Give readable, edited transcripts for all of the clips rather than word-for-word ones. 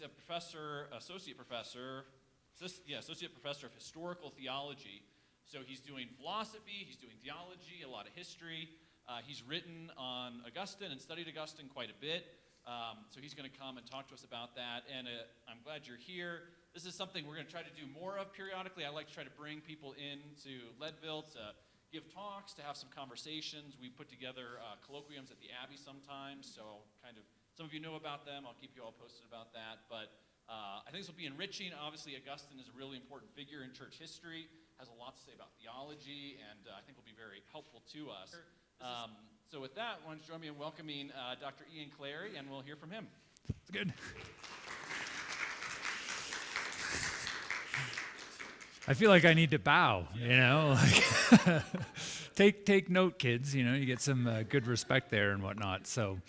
associate professor of historical theology. So he's doing philosophy, he's doing theology, a lot of history. He's written on Augustine and studied Augustine quite a bit. So he's going to come and talk to us about that. And I'm glad you're here. This is something we're going to try to do more of periodically. I like to try to bring people into Leadville to give talks, to have some conversations. We put together colloquiums at the Abbey sometimes, so some of you know about them. I'll keep you all posted about that. But I think this will be enriching. Obviously, Augustine is a really important figure in church history, has a lot to say about theology, and I think will be very helpful to us. So with that, why don't you join me in welcoming Dr. Ian Clary, and we'll hear from him. That's good. I feel like I need to bow, take note, kids, you get some good respect there and whatnot. So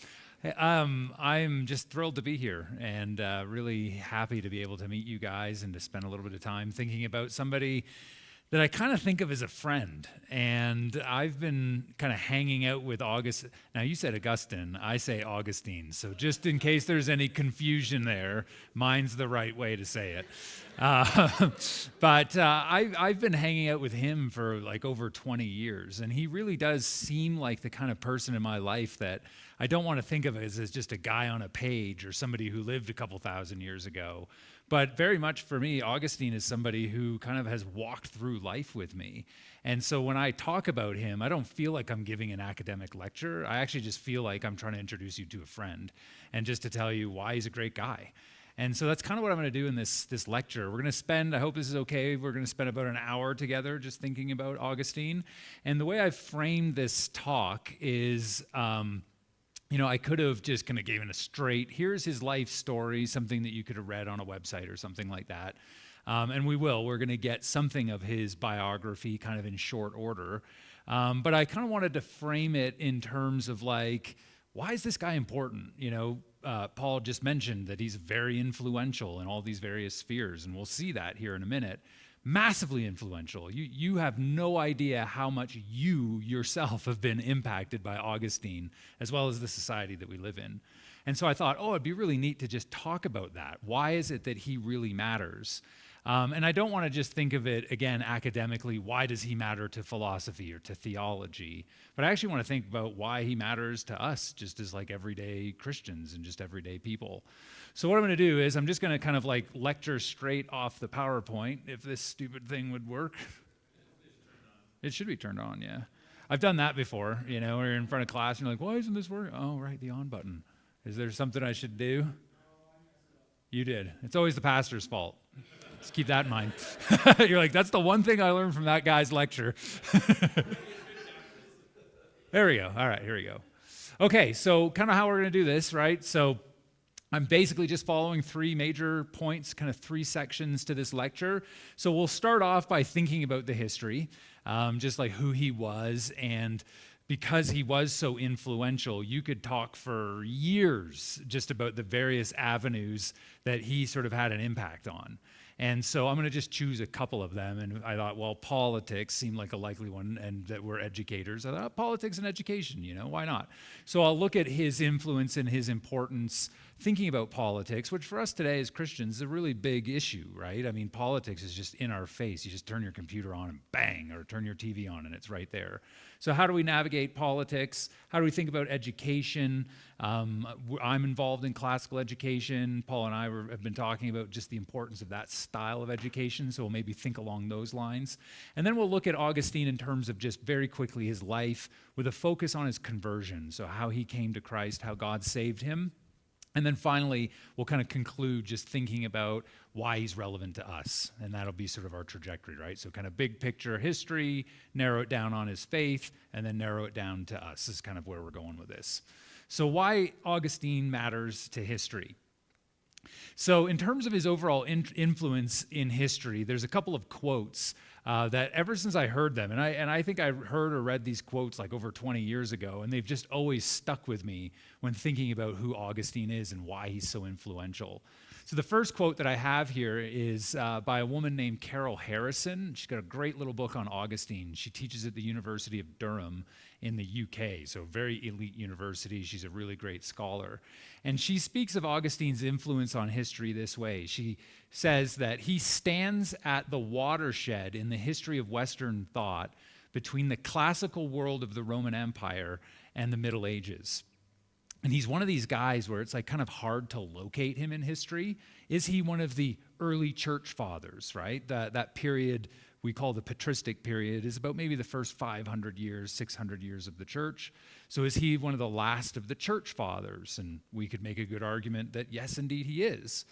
I'm just thrilled to be here and really happy to be able to meet you guys and to spend a little bit of time thinking about somebody that I kind of think of as a friend. And I've been kind of hanging out with Augustine. Now, you said Augustine. I say Augustine. So just in case there's any confusion there, mine's the right way to say it. But I've been hanging out with him for like over 20 years. And he really does seem like the kind of person in my life that I don't want to think of as just a guy on a page or somebody who lived a couple thousand years ago. But very much for me, Augustine is somebody who kind of has walked through life with me. And so when I talk about him, I don't feel like I'm giving an academic lecture. I actually just feel like I'm trying to introduce you to a friend and just to tell you why he's a great guy. And so that's kind of what I'm going to do in this lecture. We're going to spend, I hope this is okay, we're going to spend about an hour together just thinking about Augustine. And the way I've framed this talk is, I could have just kind of given a straight, here's his life story, something that you could have read on a website or something like that. And we will. We're going to get something of his biography kind of in short order. But I kind of wanted to frame it in terms of like, why is this guy important? Paul just mentioned that he's very influential in all these various spheres, and we'll see that here in a minute. Massively influential. You have no idea how much you yourself have been impacted by Augustine, as well as the society that we live in. And so I thought, it'd be really neat to just talk about that. Why is it that he really matters? And I don't want to just think of it, again, academically, why does he matter to philosophy or to theology? But I actually want to think about why he matters to us, just as like everyday Christians and just everyday people. So what I'm going to do is I'm just going to kind of like lecture straight off the PowerPoint, if this stupid thing would work. It should be turned on, yeah. I've done that before, when you're in front of class and you're like, why isn't this working? Oh, right, the on button. Is there something I should do? You did. It's always the pastor's fault. Just keep that in mind. You're like, that's the one thing I learned from that guy's lecture. There we go. All right, here we go. Okay, so kind of how we're going to do this, right? So I'm basically just following three major points, kind of three sections to this lecture. So we'll start off by thinking about the history, just like who he was. And because he was so influential, you could talk for years just about the various avenues that he sort of had an impact on. And so I'm going to just choose a couple of them. And I thought, well, politics seemed like a likely one, and that we're educators. I thought, politics and education, why not? So I'll look at his influence and his importance thinking about politics, which for us today as Christians is a really big issue, right? I mean, politics is just in our face. You just turn your computer on and bang, or turn your TV on and it's right there. So how do we navigate politics? How do we think about education? I'm involved in classical education. Paul and I have been talking about just the importance of that style of education, so we'll maybe think along those lines. And then we'll look at Augustine in terms of just very quickly his life with a focus on his conversion, so how he came to Christ, how God saved him. And then finally, we'll kind of conclude just thinking about why he's relevant to us. And that'll be sort of our trajectory, right? So kind of big picture history, narrow it down on his faith, and then narrow it down to us. This is kind of where we're going with this. So why Augustine matters to history. So in terms of his overall influence in history, there's a couple of quotes that ever since I heard them, and I think I heard or read these quotes like over 20 years ago, and they've just always stuck with me when thinking about who Augustine is and why he's so influential. So the first quote that I have here is by a woman named Carol Harrison. She's got a great little book on Augustine. She teaches at the University of Durham in the UK, so very elite university. She's a really great scholar. And she speaks of Augustine's influence on history this way. She says that he stands at the watershed in the history of Western thought between the classical world of the Roman Empire and the Middle Ages. And he's one of these guys where it's like kind of hard to locate him in history. Is he one of the early church fathers, right? That period we call the patristic period is about maybe the first 500 years, 600 years of the church. So is he one of the last of the church fathers? And we could make a good argument that yes, indeed he is.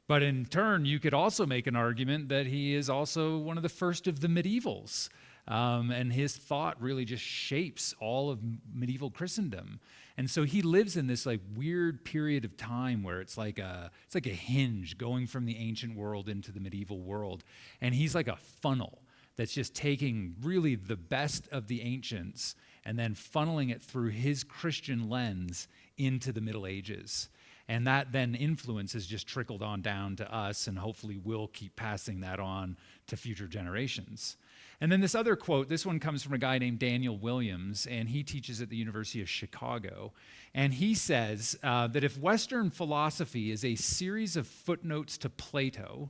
But in turn, you could also make an argument that he is also one of the first of the medievals. And his thought really just shapes all of medieval Christendom. And so he lives in this like weird period of time where it's like a hinge going from the ancient world into the medieval world. And he's like a funnel that's just taking really the best of the ancients and then funneling it through his Christian lens into the Middle Ages. And that then influence has just trickled on down to us, and hopefully we'll keep passing that on to future generations. And then this other quote, this one comes from a guy named Daniel Williams, and he teaches at the University of Chicago. And he says that if Western philosophy is a series of footnotes to Plato,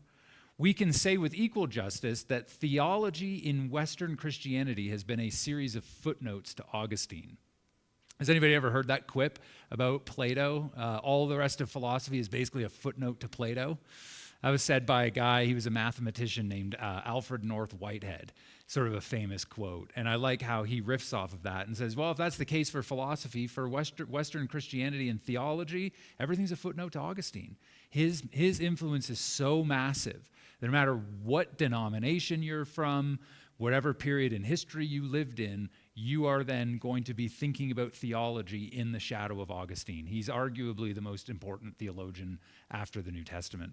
we can say with equal justice that theology in Western Christianity has been a series of footnotes to Augustine. Has anybody ever heard that quip about Plato? All the rest of philosophy is basically a footnote to Plato. That was said by a guy, he was a mathematician named Alfred North Whitehead, sort of a famous quote. And I like how he riffs off of that and says, well, if that's the case for philosophy, for Western Christianity and theology, everything's a footnote to Augustine. His influence is so massive that no matter what denomination you're from, whatever period in history you lived in, you are then going to be thinking about theology in the shadow of Augustine. He's arguably the most important theologian after the New Testament.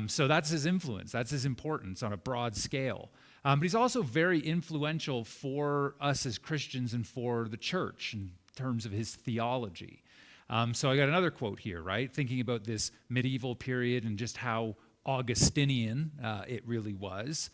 So that's his influence, that's his importance on a broad scale. But he's also very influential for us as Christians and for the church in terms of his theology. So I got another quote here, right? Thinking about this medieval period and just how Augustinian it really was.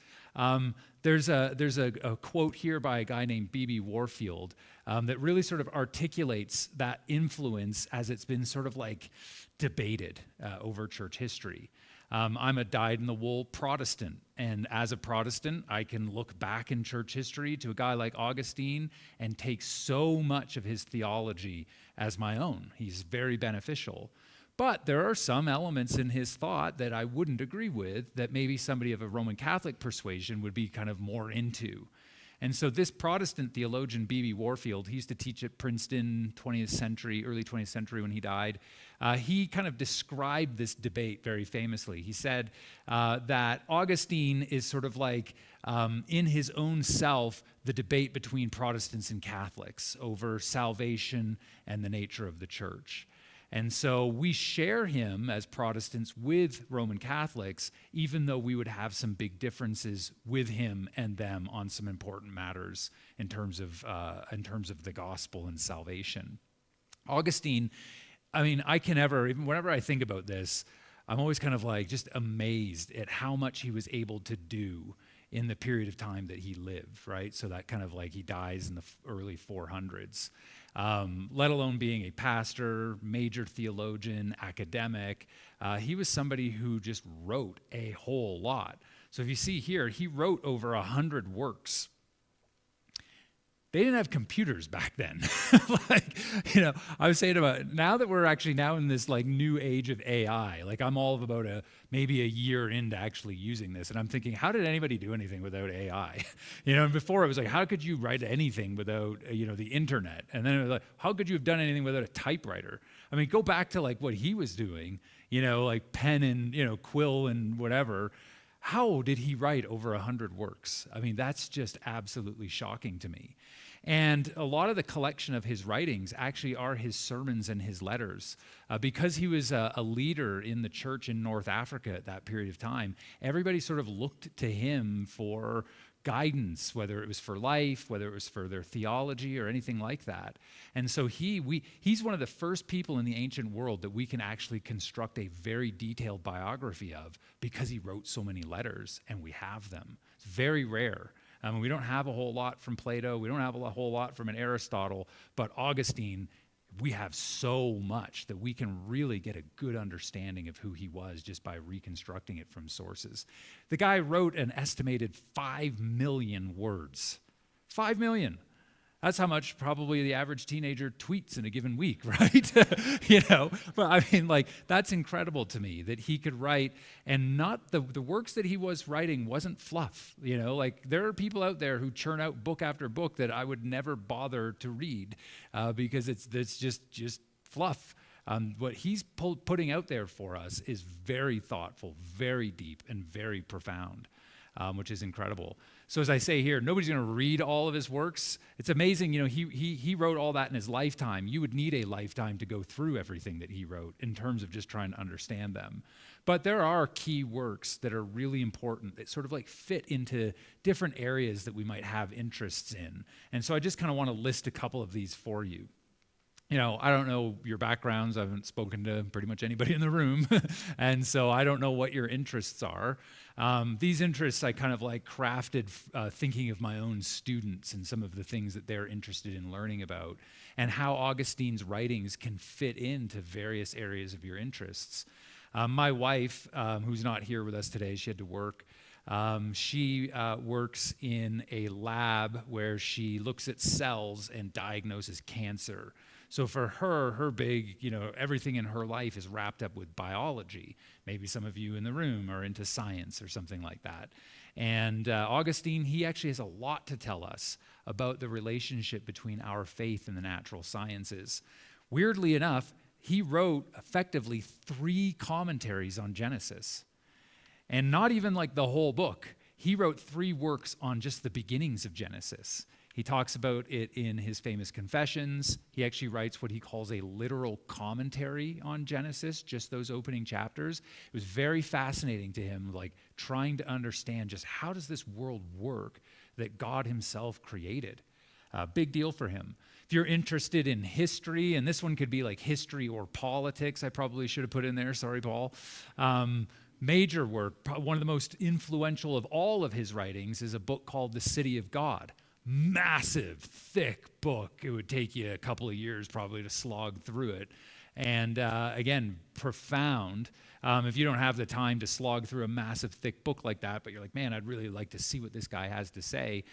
There's a quote here by a guy named B.B. Warfield that really sort of articulates that influence as it's been sort of like debated over church history. I'm a dyed-in-the-wool Protestant, and as a Protestant, I can look back in church history to a guy like Augustine and take so much of his theology as my own. He's very beneficial. But there are some elements in his thought that I wouldn't agree with that maybe somebody of a Roman Catholic persuasion would be kind of more into. And so this Protestant theologian, B.B. Warfield, he used to teach at Princeton, early 20th century when he died. He kind of described this debate very famously. He said that Augustine is sort of like, in his own self, the debate between Protestants and Catholics over salvation and the nature of the church. And so we share him as Protestants with Roman Catholics, even though we would have some big differences with him and them on some important matters in terms of the gospel and salvation. Augustine, I mean, even whenever I think about this, I'm always kind of like just amazed at how much he was able to do in the period of time that he lived, right? So that kind of like he dies in the early 400s. Let alone being a pastor, major theologian, academic. He was somebody who just wrote a whole lot. So if you see here, he wrote over 100 works. They didn't have computers back then. I was saying about now that we're actually now in this like new age of AI, like I'm all of about maybe a year into actually using this, and I'm thinking, how did anybody do anything without AI? And before it was like, how could you write anything without the internet? And then it was like, how could you have done anything without a typewriter? I mean, go back to like what he was doing, like pen and quill and whatever. How did he write over 100 works? I mean, that's just absolutely shocking to me. And a lot of the collection of his writings actually are his sermons and his letters. Because he was a leader in the church in North Africa at that period of time, everybody sort of looked to him for guidance, whether it was for life, whether it was for their theology or anything like that. And so he's one of the first people in the ancient world that we can actually construct a very detailed biography of because he wrote so many letters and we have them. It's very rare. We don't have a whole lot from Plato. We don't have a whole lot from an Aristotle, but Augustine, we have so much that we can really get a good understanding of who he was just by reconstructing it from sources. The guy wrote an estimated 5 million words. 5 million. That's how much probably the average teenager tweets in a given week, right? But I mean, like, that's incredible to me that he could write, and not the works that he was writing wasn't fluff. Like, there are people out there who churn out book after book that I would never bother to read because it's just fluff. What he's putting out there for us is very thoughtful, very deep, and very profound, which is incredible. So as I say here, nobody's going to read all of his works. It's amazing, he wrote all that in his lifetime. You would need a lifetime to go through everything that he wrote in terms of just trying to understand them. But there are key works that are really important that sort of like fit into different areas that we might have interests in. And so I just kind of want to list a couple of these for you. I don't know your backgrounds. I haven't spoken to pretty much anybody in the room. And so I don't know what your interests are. These interests I kind of like crafted thinking of my own students and some of the things that they're interested in learning about and how Augustine's writings can fit into various areas of your interests. My wife, who's not here with us today, she had to work. She works in a lab where she looks at cells and diagnoses cancer. So for her big, everything in her life is wrapped up with biology. Maybe some of you in the room are into science or something like that. And Augustine, he actually has a lot to tell us about the relationship between our faith and the natural sciences. Weirdly enough, he wrote effectively 3 commentaries on Genesis. And not even like the whole book. He wrote 3 works on just the beginnings of Genesis. He talks about it in his famous Confessions. He actually writes what he calls a literal commentary on Genesis, just those opening chapters. It was very fascinating to him, like trying to understand just how does this world work that God himself created. Big deal for him. If you're interested in history, and this one could be like history or politics, I probably should have put in there, sorry, Paul. Major work, one of the most influential of all of his writings is a book called The City of God. Massive, thick book. It would take you a couple of years probably to slog through it. And again, profound. If you don't have the time to slog through a massive, thick book like that, but you're like, man, I'd really like to see what this guy has to say.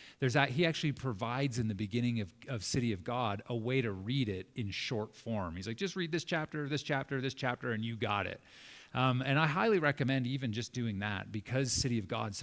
He actually provides in the beginning of City of God a way to read it in short form. He's like, just read this chapter, this chapter, this chapter, and you got it. And I highly recommend even just doing that because City of God,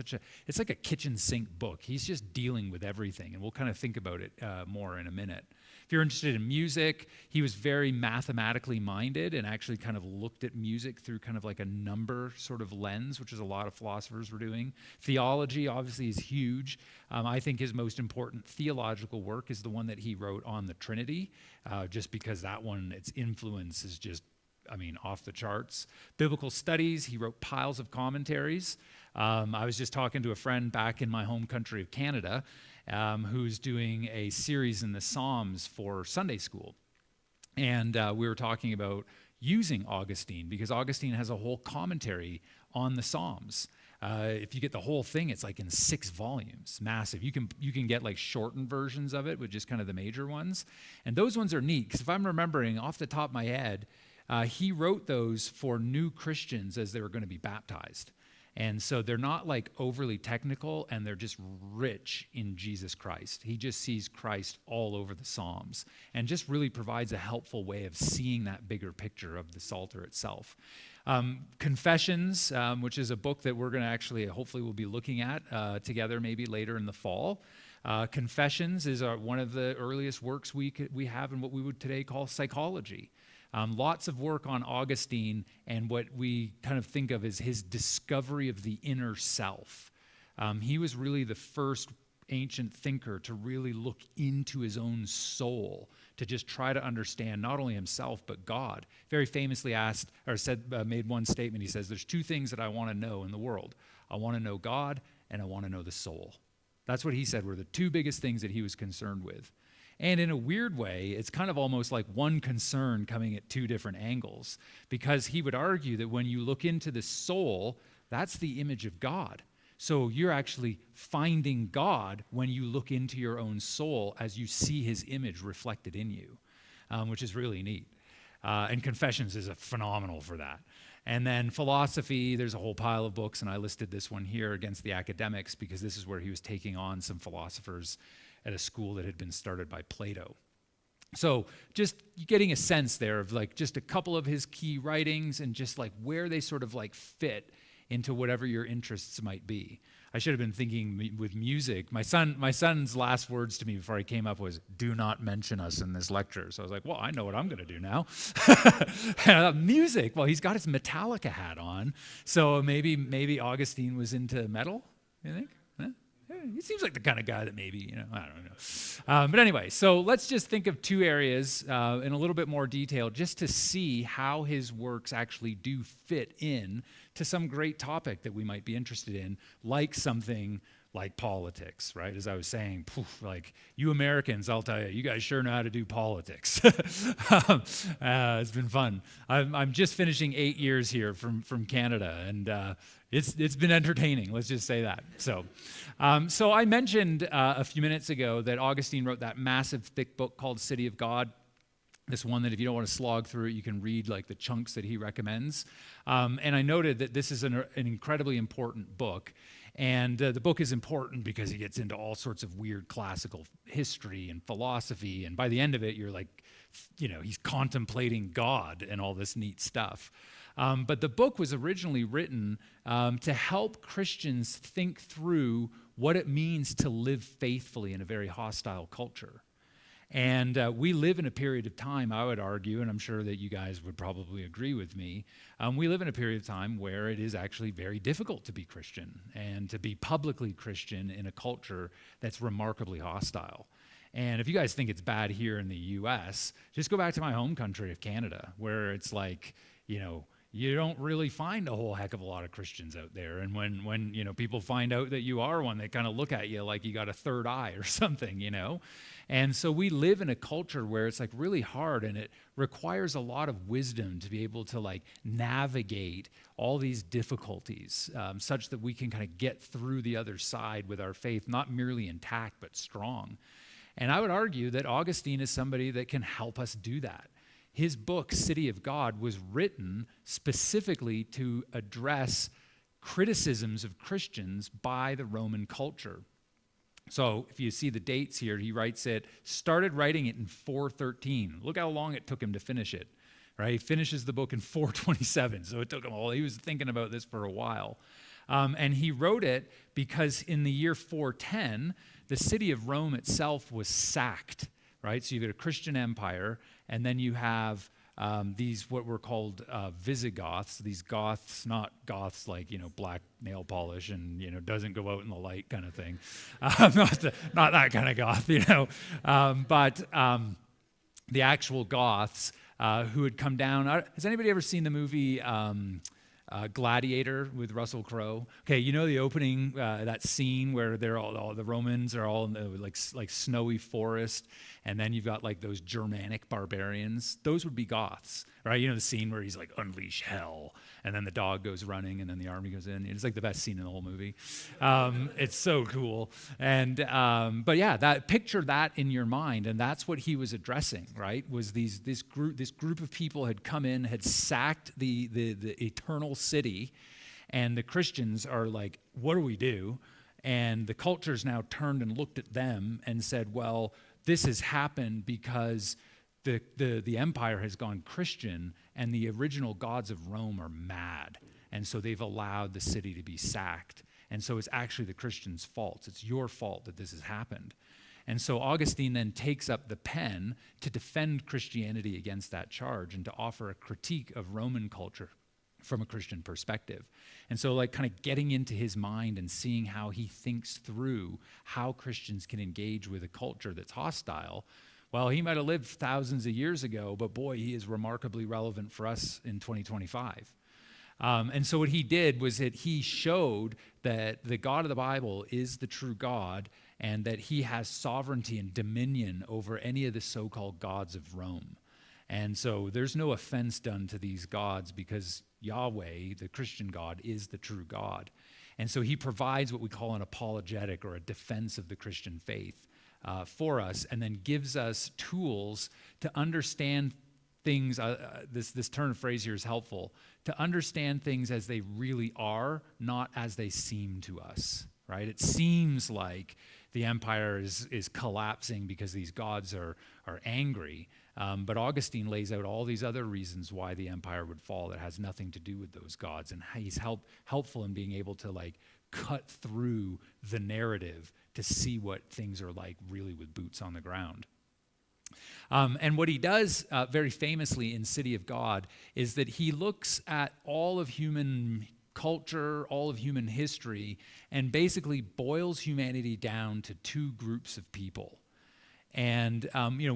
it's like a kitchen sink book. He's just dealing with everything, and we'll kind of think about it more in a minute. If you're interested in music, he was very mathematically minded and actually kind of looked at music through kind of like a number sort of lens, which is a lot of philosophers were doing. Theology, obviously, is huge. I think his most important theological work is the one that he wrote on the Trinity, just because that one, its influence is just off the charts. Biblical studies, he wrote piles of commentaries. I was just talking to a friend back in my home country of Canada who's doing a series in the Psalms for Sunday school. And we were talking about using Augustine because Augustine has a whole commentary on the Psalms. If you get the whole thing, it's like in 6 volumes, massive. You can get like shortened versions of it with just kind of the major ones. And those ones are neat because if I'm remembering off the top of my head, he wrote those for new Christians as they were going to be baptized. And so they're not like overly technical and they're just rich in Jesus Christ. He just sees Christ all over the Psalms and just really provides a helpful way of seeing that bigger picture of the Psalter itself. Confessions, which is a book that we're going to actually, hopefully we'll be looking at together maybe later in the fall. Confessions is one of the earliest works we have in what we would today call psychology. Lots of work on Augustine and what we kind of think of as his discovery of the inner self. He was really the first ancient thinker to really look into his own soul, to just try to understand not only himself, but God. Very famously made one statement. He says, there's 2 things that I want to know in the world. I want to know God and I want to know the soul. That's what he said were the two biggest things that he was concerned with. And in a weird way, it's kind of almost like one concern coming at two different angles, because he would argue that when you look into the soul, that's the image of God. So you're actually finding God when you look into your own soul as you see his image reflected in you, which is really neat. And Confessions is a phenomenal for that. And then philosophy, there's a whole pile of books, and I listed this one here against the academics because this is where he was taking on some philosophers at a school that had been started by Plato. So just getting a sense there of like just a couple of his key writings and just like where they sort of like fit into whatever your interests might be. I should have been thinking with music. My son's last words to me before I came up was, "Do not mention us in this lecture." So I was like, well, I know what I'm going to do now. Music. Well, he's got his Metallica hat on. So maybe Augustine was into metal, you think? He seems like the kind of guy that maybe, I don't know. But anyway, so let's just think of two areas in a little bit more detail just to see how his works actually do fit in to some great topic that we might be interested in, like something like politics, right? As I was saying, like you Americans, I'll tell you, you guys sure know how to do politics. It's been fun. I'm just finishing 8 years here from Canada, and it's been entertaining. Let's just say that. So I mentioned a few minutes ago that Augustine wrote that massive, thick book called City of God. This one that if you don't want to slog through it, you can read like the chunks that he recommends. And I noted that this is an incredibly important book. And the book is important because he gets into all sorts of weird classical history and philosophy. And by the end of it, you're like, he's contemplating God and all this neat stuff. But the book was originally written to help Christians think through what it means to live faithfully in a very hostile culture. And we live in a period of time, I would argue, and I'm sure that you guys would probably agree with me, we live in a period of time where it is actually very difficult to be Christian and to be publicly Christian in a culture that's remarkably hostile. And if you guys think it's bad here in the U.S., just go back to my home country of Canada, where it's like, you don't really find a whole heck of a lot of Christians out there. And when people find out that you are one, they kind of look at you like you got a third eye or something, And so we live in a culture where it's like really hard, and it requires a lot of wisdom to be able to like navigate all these difficulties such that we can kind of get through the other side with our faith, not merely intact, but strong. And I would argue that Augustine is somebody that can help us do that. His book, City of God, was written specifically to address criticisms of Christians by the Roman culture. So if you see the dates here, he started writing it in 413. Look how long it took him to finish it, right? He finishes the book in 427, so it took him he was thinking about this for a while. And he wrote it because in the year 410, the city of Rome itself was sacked, right? So you've got a Christian empire, and then you have these what were called Visigoths, these Goths, not Goths like, black nail polish and, doesn't go out in the light kind of thing. Not that kind of Goth, but the actual Goths who had come down. Has anybody ever seen the movie Gladiator with Russell Crowe? Okay, the opening, that scene where they're all the Romans are all in the like snowy forest, and then you've got like those Germanic barbarians. Those would be Goths, right? The scene where he's like, unleash hell, and then the dog goes running, and then the army goes in. It's like the best scene in the whole movie. It's so cool. And but yeah, picture that in your mind, and that's what he was addressing, right? Was this group of people had come in, had sacked the eternal city, and the Christians are like, what do we do? And the culture's now turned and looked at them and said, well, this has happened because the empire has gone Christian, and the original gods of Rome are mad, and so they've allowed the city to be sacked. And so it's actually the Christians' fault. It's your fault that this has happened. And so Augustine then takes up the pen to defend Christianity against that charge and to offer a critique of Roman culture from a Christian perspective. And so like kind of getting into his mind and seeing how he thinks through how Christians can engage with a culture that's hostile. Well, he might have lived thousands of years ago, but boy, he is remarkably relevant for us in 2025. And so what he did was that he showed that the God of the Bible is the true God and that he has sovereignty and dominion over any of the so-called gods of Rome. And so there's no offense done to these gods because Yahweh, the Christian God, is the true God. And so he provides what we call an apologetic or a defense of the Christian faith for us, and then gives us tools to understand things. This turn of phrase here is helpful. To understand things as they really are, not as they seem to us, right? It seems like the empire is collapsing because these gods are angry. But Augustine lays out all these other reasons why the empire would fall that has nothing to do with those gods. And he's helpful in being able to like cut through the narrative to see what things are like really with boots on the ground. And what he does very famously in City of God is that he looks at all of human culture, all of human history, and basically boils humanity down to two groups of people. And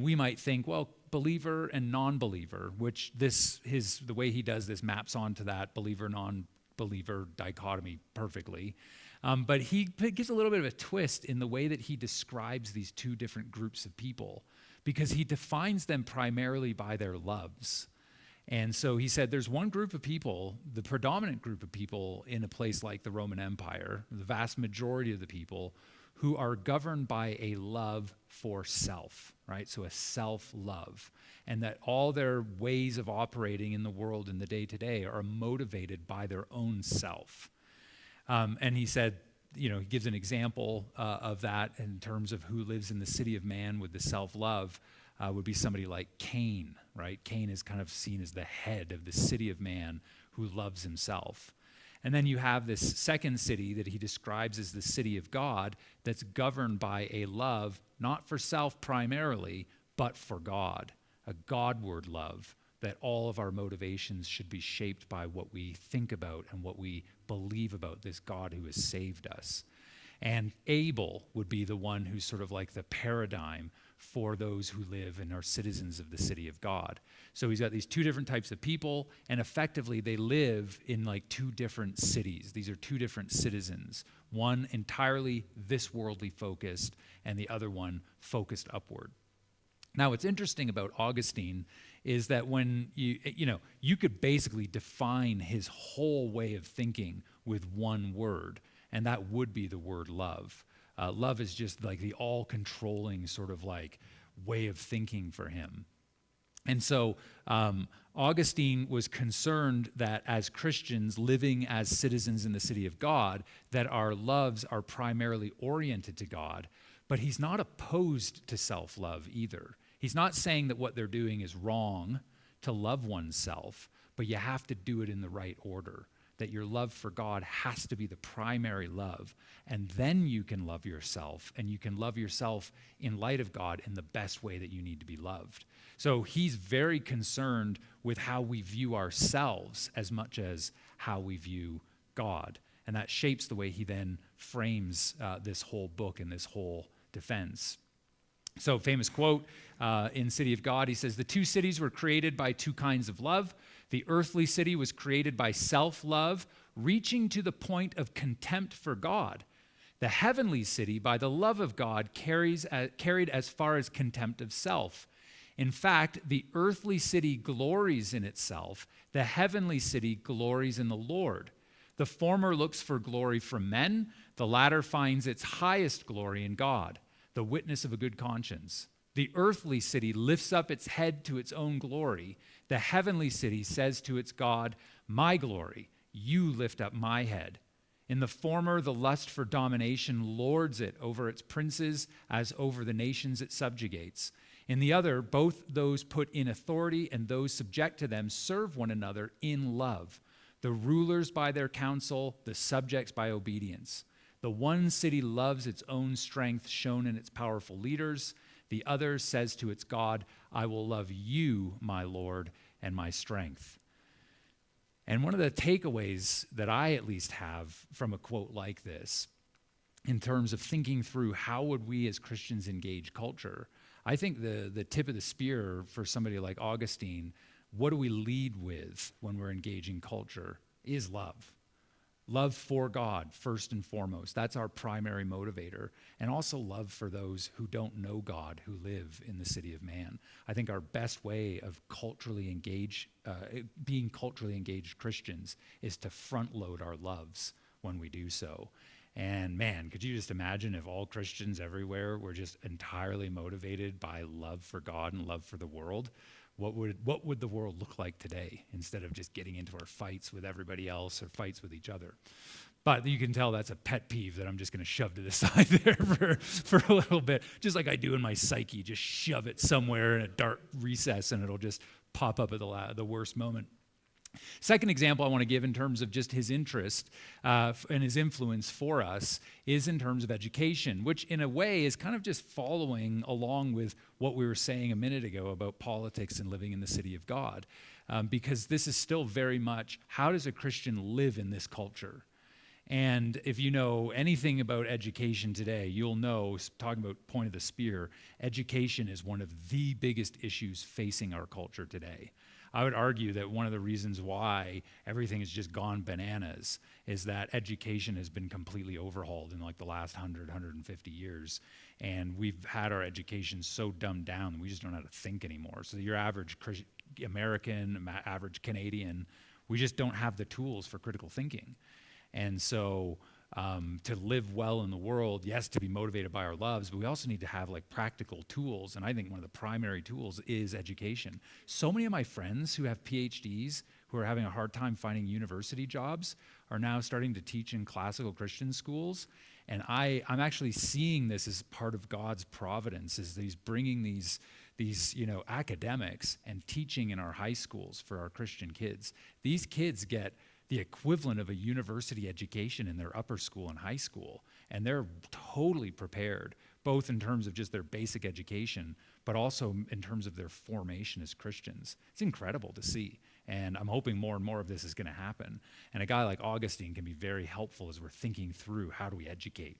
we might think, well, believer and non-believer, which the way he does this maps onto that believer non-believer dichotomy perfectly. But he gives a little bit of a twist in the way that he describes these two different groups of people, because he defines them primarily by their loves. And so he said there's one group of people, the predominant group of people in a place like the Roman Empire, the vast majority of the people, who are governed by a love for self, right? So a self-love. And that all their ways of operating in the world in the day-to-day are motivated by their own self. And he said, he gives an example of that in terms of who lives in the city of man with the self-love would be somebody like Cain, right? Cain is kind of seen as the head of the city of man who loves himself. And then you have this second city that he describes as the city of God that's governed by a love, not for self primarily, but for God, a Godward love, that all of our motivations should be shaped by what we think about and what we believe about this God who has saved us. And Abel would be the one who's sort of like the paradigm for those who live and are citizens of the city of God. So he's got these two different types of people, and effectively they live in like two different cities. These are two different citizens, one entirely this worldly focused, and the other one focused upward. Now, what's interesting about Augustine is that when you could basically define his whole way of thinking with one word, and that would be the word love. Love is just like the all-controlling sort of like way of thinking for him. And so Augustine was concerned that as Christians living as citizens in the city of God, that our loves are primarily oriented to God, but he's not opposed to self-love either. He's not saying that what they're doing is wrong to love oneself, but you have to do it in the right order. That your love for God has to be the primary love, and then you can love yourself, and you can love yourself in light of God in the best way that you need to be loved. So he's very concerned with how we view ourselves as much as how we view God, and that shapes the way he then frames this whole book and this whole defense. So famous quote in City of God, he says, "The two cities were created by two kinds of love. The earthly city was created by self-love, reaching to the point of contempt for God. The heavenly city, by the love of God, carried as far as contempt of self. In fact, the earthly city glories in itself. The heavenly city glories in the Lord. The former looks for glory from men. The latter finds its highest glory in God, the witness of a good conscience. The earthly city lifts up its head to its own glory. The heavenly city says to its God, 'My glory, you lift up my head.' In the former, the lust for domination lords it over its princes as over the nations it subjugates. In the other, both those put in authority and those subject to them serve one another in love. The rulers by their counsel, the subjects by obedience. The one city loves its own strength shown in its powerful leaders. The other says to its God, 'I will love you, my Lord, and my strength.'" And one of the takeaways that I at least have from a quote like this, in terms of thinking through how would we as Christians engage culture, I think the tip of the spear for somebody like Augustine, what do we lead with when we're engaging culture? is love. Love for God, first and foremost. That's our primary motivator. And also love for those who don't know God, who live in the city of man. I think our best way of being culturally engaged Christians is to front load our loves when we do so. And man, could you just imagine if all Christians everywhere were just entirely motivated by love for God and love for the world? What would the world look like today instead of just getting into our fights with everybody else or fights with each other? But you can tell that's a pet peeve that I'm just going to shove to the side there for a little bit, just like I do in my psyche, just shove it somewhere in a dark recess and it'll just pop up at the worst moment. Second example I want to give in terms of just his interest and his influence for us is in terms of education, which in a way is kind of just following along with what we were saying a minute ago about politics and living in the city of God, because this is still very much, how does a Christian live in this culture? And if you know anything about education today, you'll know, talking about point of the spear, education is one of the biggest issues facing our culture today. I would argue that one of the reasons why everything has just gone bananas is that education has been completely overhauled in like the last 150 years. And we've had our education so dumbed down that we just don't know how to think anymore. So your average American, average Canadian, we just don't have the tools for critical thinking. And so to live well in the world, yes, to be motivated by our loves, but we also need to have like practical tools. And I think one of the primary tools is education. So many of my friends who have PhDs, who are having a hard time finding university jobs, are now starting to teach in classical Christian schools. And I'm actually seeing this as part of God's providence, is that he's bringing these academics and teaching in our high schools for our Christian kids. These kids get the equivalent of a university education in their upper school and high school. And they're totally prepared, both in terms of just their basic education, but also in terms of their formation as Christians. It's incredible to see. And I'm hoping more and more of this is going to happen. And a guy like Augustine can be very helpful as we're thinking through how do we educate.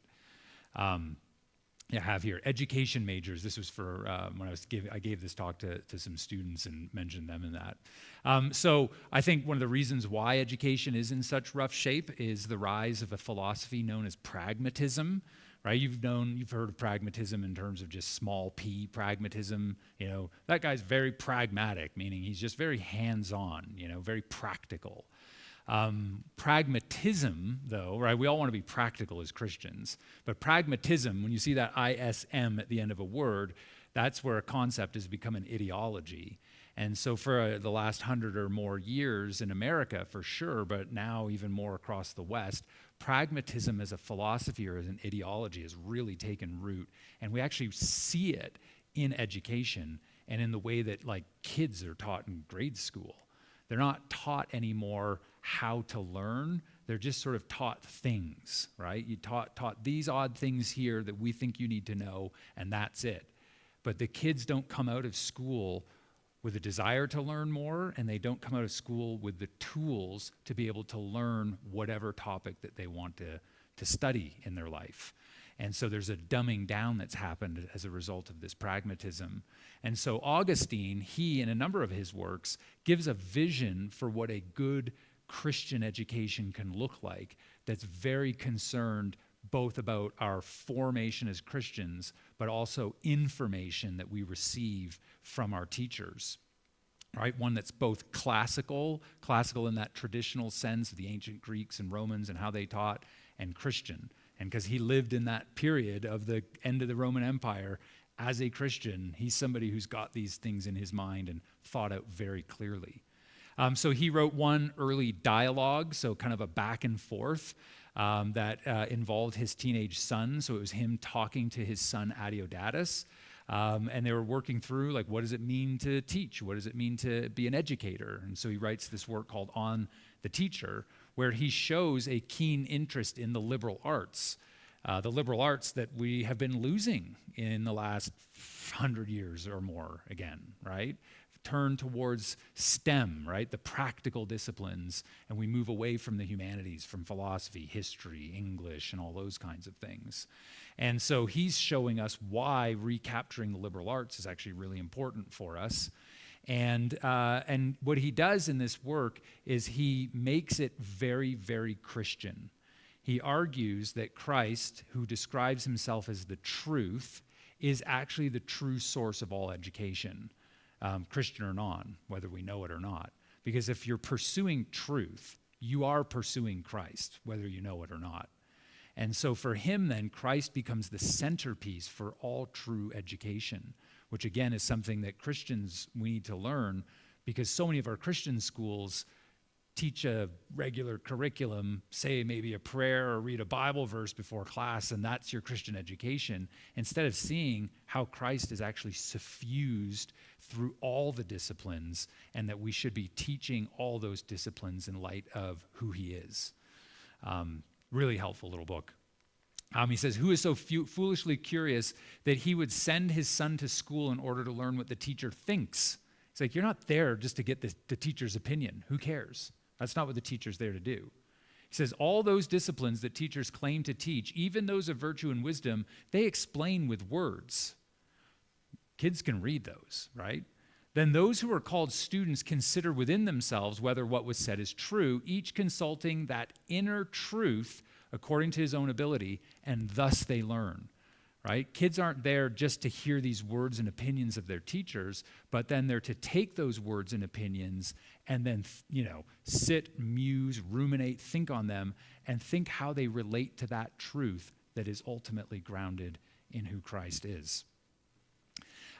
I have here education majors. This was for when I gave this talk to some students and mentioned them in that. So I think one of the reasons why education is in such rough shape is the rise of a philosophy known as pragmatism. Right? You've heard of pragmatism in terms of just small p pragmatism. You know, that guy's very pragmatic, meaning he's just very hands-on. Very practical. Pragmatism, though, right? We all want to be practical as Christians, but pragmatism, when you see that ISM at the end of a word, that's where a concept has become an ideology. And so for the last 100 or more years in America, for sure, but now even more across the West, pragmatism as a philosophy or as an ideology has really taken root. And we actually see it in education and in the way that like kids are taught in grade school. They're not taught anymore how to learn. They're just sort of taught things, right? You taught these odd things here that we think you need to know, and that's it. But the kids don't come out of school with a desire to learn more, and they don't come out of school with the tools to be able to learn whatever topic that they want to study in their life. And so there's a dumbing down that's happened as a result of this pragmatism. And so Augustine, he, in a number of his works, gives a vision for what a good Christian education can look like that's very concerned both about our formation as Christians, but also information that we receive from our teachers. Right? One that's both classical in that traditional sense of the ancient Greeks and Romans and how they taught, and Christian. And because he lived in that period of the end of the Roman Empire as a Christian, he's somebody who's got these things in his mind and thought out very clearly. So he wrote one early dialogue, so kind of a back and forth that involved his teenage son. So it was him talking to his son Adeodatus. And they were working through, like, what does it mean to teach? What does it mean to be an educator? And so he writes this work called On the Teacher, where he shows a keen interest in the liberal arts that we have been losing in the last 100 years or more again, right? Turn towards STEM, right? The practical disciplines, and we move away from the humanities, from philosophy, history, English, and all those kinds of things. And so he's showing us why recapturing the liberal arts is actually really important for us. And what he does in this work is he makes it very, very Christian. He argues that Christ, who describes himself as the truth, is actually the true source of all education, Christian or non, whether we know it or not. Because if you're pursuing truth, you are pursuing Christ, whether you know it or not. And so for him then, Christ becomes the centerpiece for all true education, which again is something that Christians, we need to learn, because so many of our Christian schools teach a regular curriculum, say maybe a prayer or read a Bible verse before class, and that's your Christian education, instead of seeing how Christ is actually suffused through all the disciplines, and that we should be teaching all those disciplines in light of who he is. Really helpful little book. He says, who is so foolishly curious that he would send his son to school in order to learn what the teacher thinks? It's like, you're not there just to get the teacher's opinion. Who cares? That's not what the teacher's there to do. He says, all those disciplines that teachers claim to teach, even those of virtue and wisdom, they explain with words. Kids can read those, right? Then those who are called students consider within themselves whether what was said is true, each consulting that inner truth according to his own ability, and thus they learn, right? Kids aren't there just to hear these words and opinions of their teachers, but then they're to take those words and opinions and then, sit, muse, ruminate, think on them, and think how they relate to that truth that is ultimately grounded in who Christ is.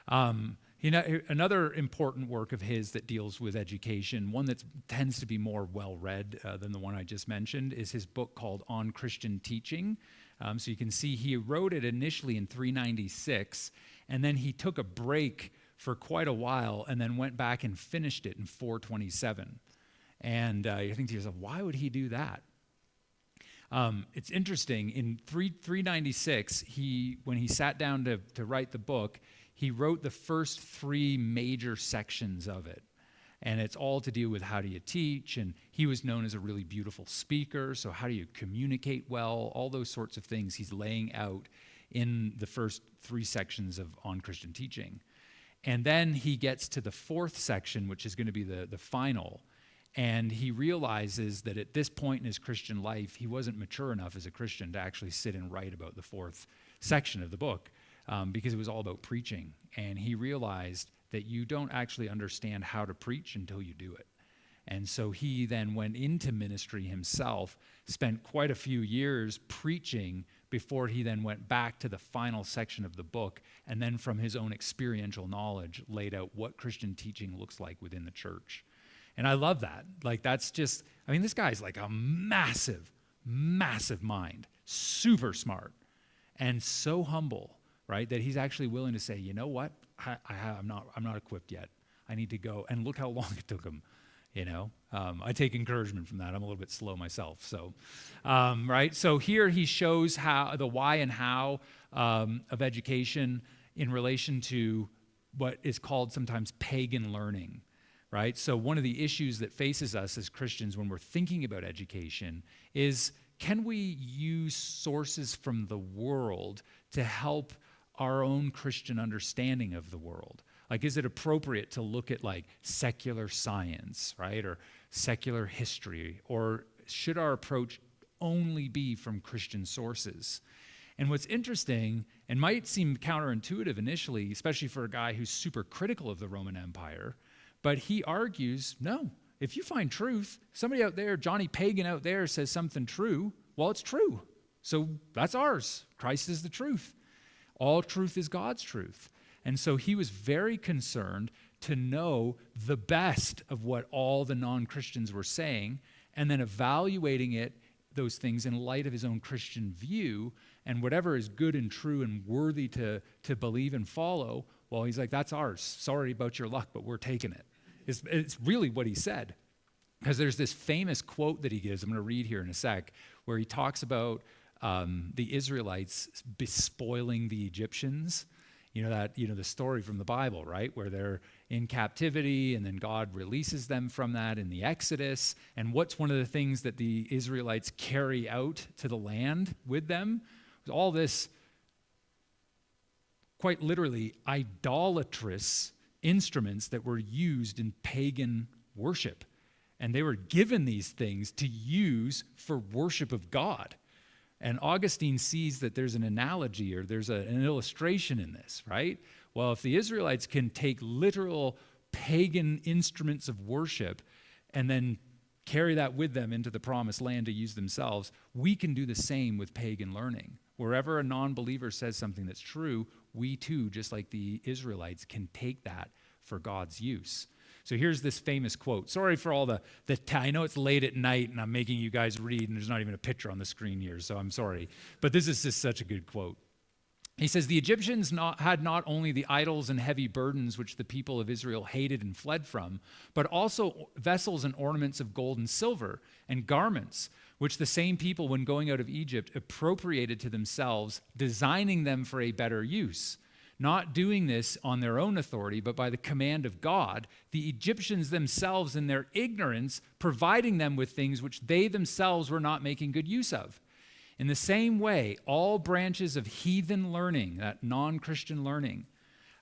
Another important work of his that deals with education, one that tends to be more well-read than the one I just mentioned, is his book called On Christian Teaching. So you can see he wrote it initially in 396, and then he took a break for quite a while and then went back and finished it in 427. And I think to yourself, why would he do that? It's interesting. In 396, when he sat down to write the book, he wrote the first 3 major sections of it. And it's all to do with how do you teach, and he was known as a really beautiful speaker, so how do you communicate well, all those sorts of things he's laying out in the first 3 sections of On Christian Teaching. And then he gets to the 4th section, which is going to be the final, and he realizes that at this point in his Christian life, he wasn't mature enough as a Christian to actually sit and write about the 4th section of the book. Because it was all about preaching. And he realized that you don't actually understand how to preach until you do it. And so he then went into ministry himself, spent quite a few years preaching before he then went back to the final section of the book, and then from his own experiential knowledge laid out what Christian teaching looks like within the church. And I love that. This guy's like a massive, massive mind, super smart, and so humble. Right, that he's actually willing to say, you know what, I'm not equipped yet. I need to go, and look how long it took him. I take encouragement from that. I'm a little bit slow myself. So, right. So here he shows how the why and how of education in relation to what is called sometimes pagan learning. Right. So one of the issues that faces us as Christians when we're thinking about education is, can we use sources from the world to help our own Christian understanding of the world? Like, is it appropriate to look at like secular science, right, or secular history, or should our approach only be from Christian sources? And what's interesting, and might seem counterintuitive initially, especially for a guy who's super critical of the Roman Empire, but he argues, no, if you find truth, somebody out there, Johnny Pagan out there says something true, well, it's true. So that's ours. Christ is the truth. All truth is God's truth. And so he was very concerned to know the best of what all the non-Christians were saying, and then evaluating those things in light of his own Christian view, and whatever is good and true and worthy to believe and follow, well, he's like, that's ours. Sorry about your luck, but we're taking it. It's really what he said. Because there's this famous quote that he gives, I'm going to read here in a sec, where he talks about the Israelites bespoiling the Egyptians. The story from the Bible, right? Where they're in captivity and then God releases them from that in the Exodus. And what's one of the things that the Israelites carry out to the land with them? All this, quite literally, idolatrous instruments that were used in pagan worship. And they were given these things to use for worship of God. And Augustine sees that there's an analogy or there's an illustration in this, right? Well, if the Israelites can take literal pagan instruments of worship and then carry that with them into the promised land to use themselves, we can do the same with pagan learning. Wherever a non-believer says something that's true, we too, just like the Israelites, can take that for God's use. So here's this famous quote. Sorry for all I know it's late at night and I'm making you guys read and there's not even a picture on the screen here, so I'm sorry. But this is just such a good quote. He says, the Egyptians had not only the idols and heavy burdens which the people of Israel hated and fled from, but also vessels and ornaments of gold and silver and garments, which the same people, when going out of Egypt, appropriated to themselves, designing them for a better use. Not doing this on their own authority, but by the command of God, the Egyptians themselves in their ignorance, providing them with things which they themselves were not making good use of. In the same way, all branches of heathen learning, that non-Christian learning,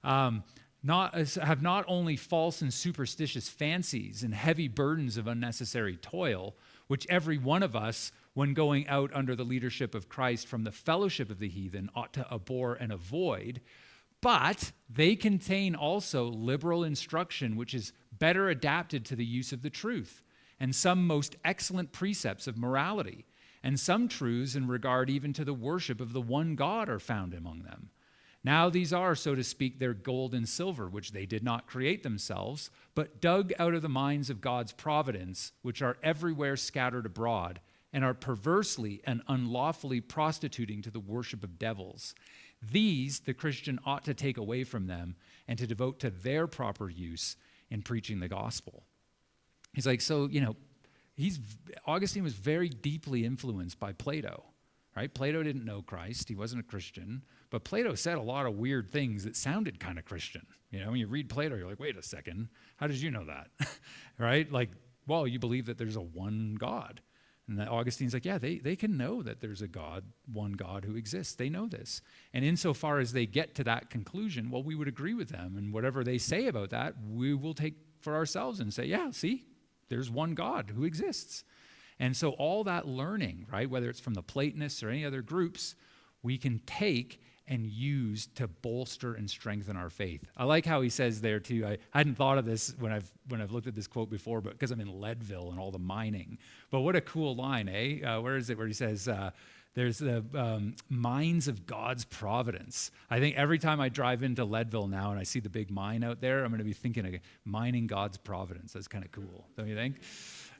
have not only false and superstitious fancies and heavy burdens of unnecessary toil, which every one of us, when going out under the leadership of Christ from the fellowship of the heathen, ought to abhor and avoid, but they contain also liberal instruction, which is better adapted to the use of the truth, and some most excellent precepts of morality, and some truths in regard even to the worship of the one God are found among them. Now these are, so to speak, their gold and silver, which they did not create themselves, but dug out of the mines of God's providence, which are everywhere scattered abroad, and are perversely and unlawfully prostituting to the worship of devils. These the Christian ought to take away from them and to devote to their proper use in preaching the gospel. He's like, so, Augustine was very deeply influenced by Plato, right? Plato didn't know Christ. He wasn't a Christian. But Plato said a lot of weird things that sounded kind of Christian. When you read Plato, you're like, wait a second. How did you know that? Right? Like, well, you believe that there's a one God. And that Augustine's like, yeah, they can know that there's a God, one God who exists. They know this. And insofar as they get to that conclusion, well, we would agree with them. And whatever they say about that, we will take for ourselves and say, yeah, see, there's one God who exists. And so all that learning, right, whether it's from the Platonists or any other groups, we can take and use to bolster and strengthen our faith. I like how he says there too. I hadn't thought of this when I've looked at this quote before, but because I'm in Leadville and all the mining. But what a cool line, eh? Where is it? Where he says, there's the mines of God's providence. I think every time I drive into Leadville now and I see the big mine out there, I'm going to be thinking of mining God's providence. That's kind of cool, don't you think?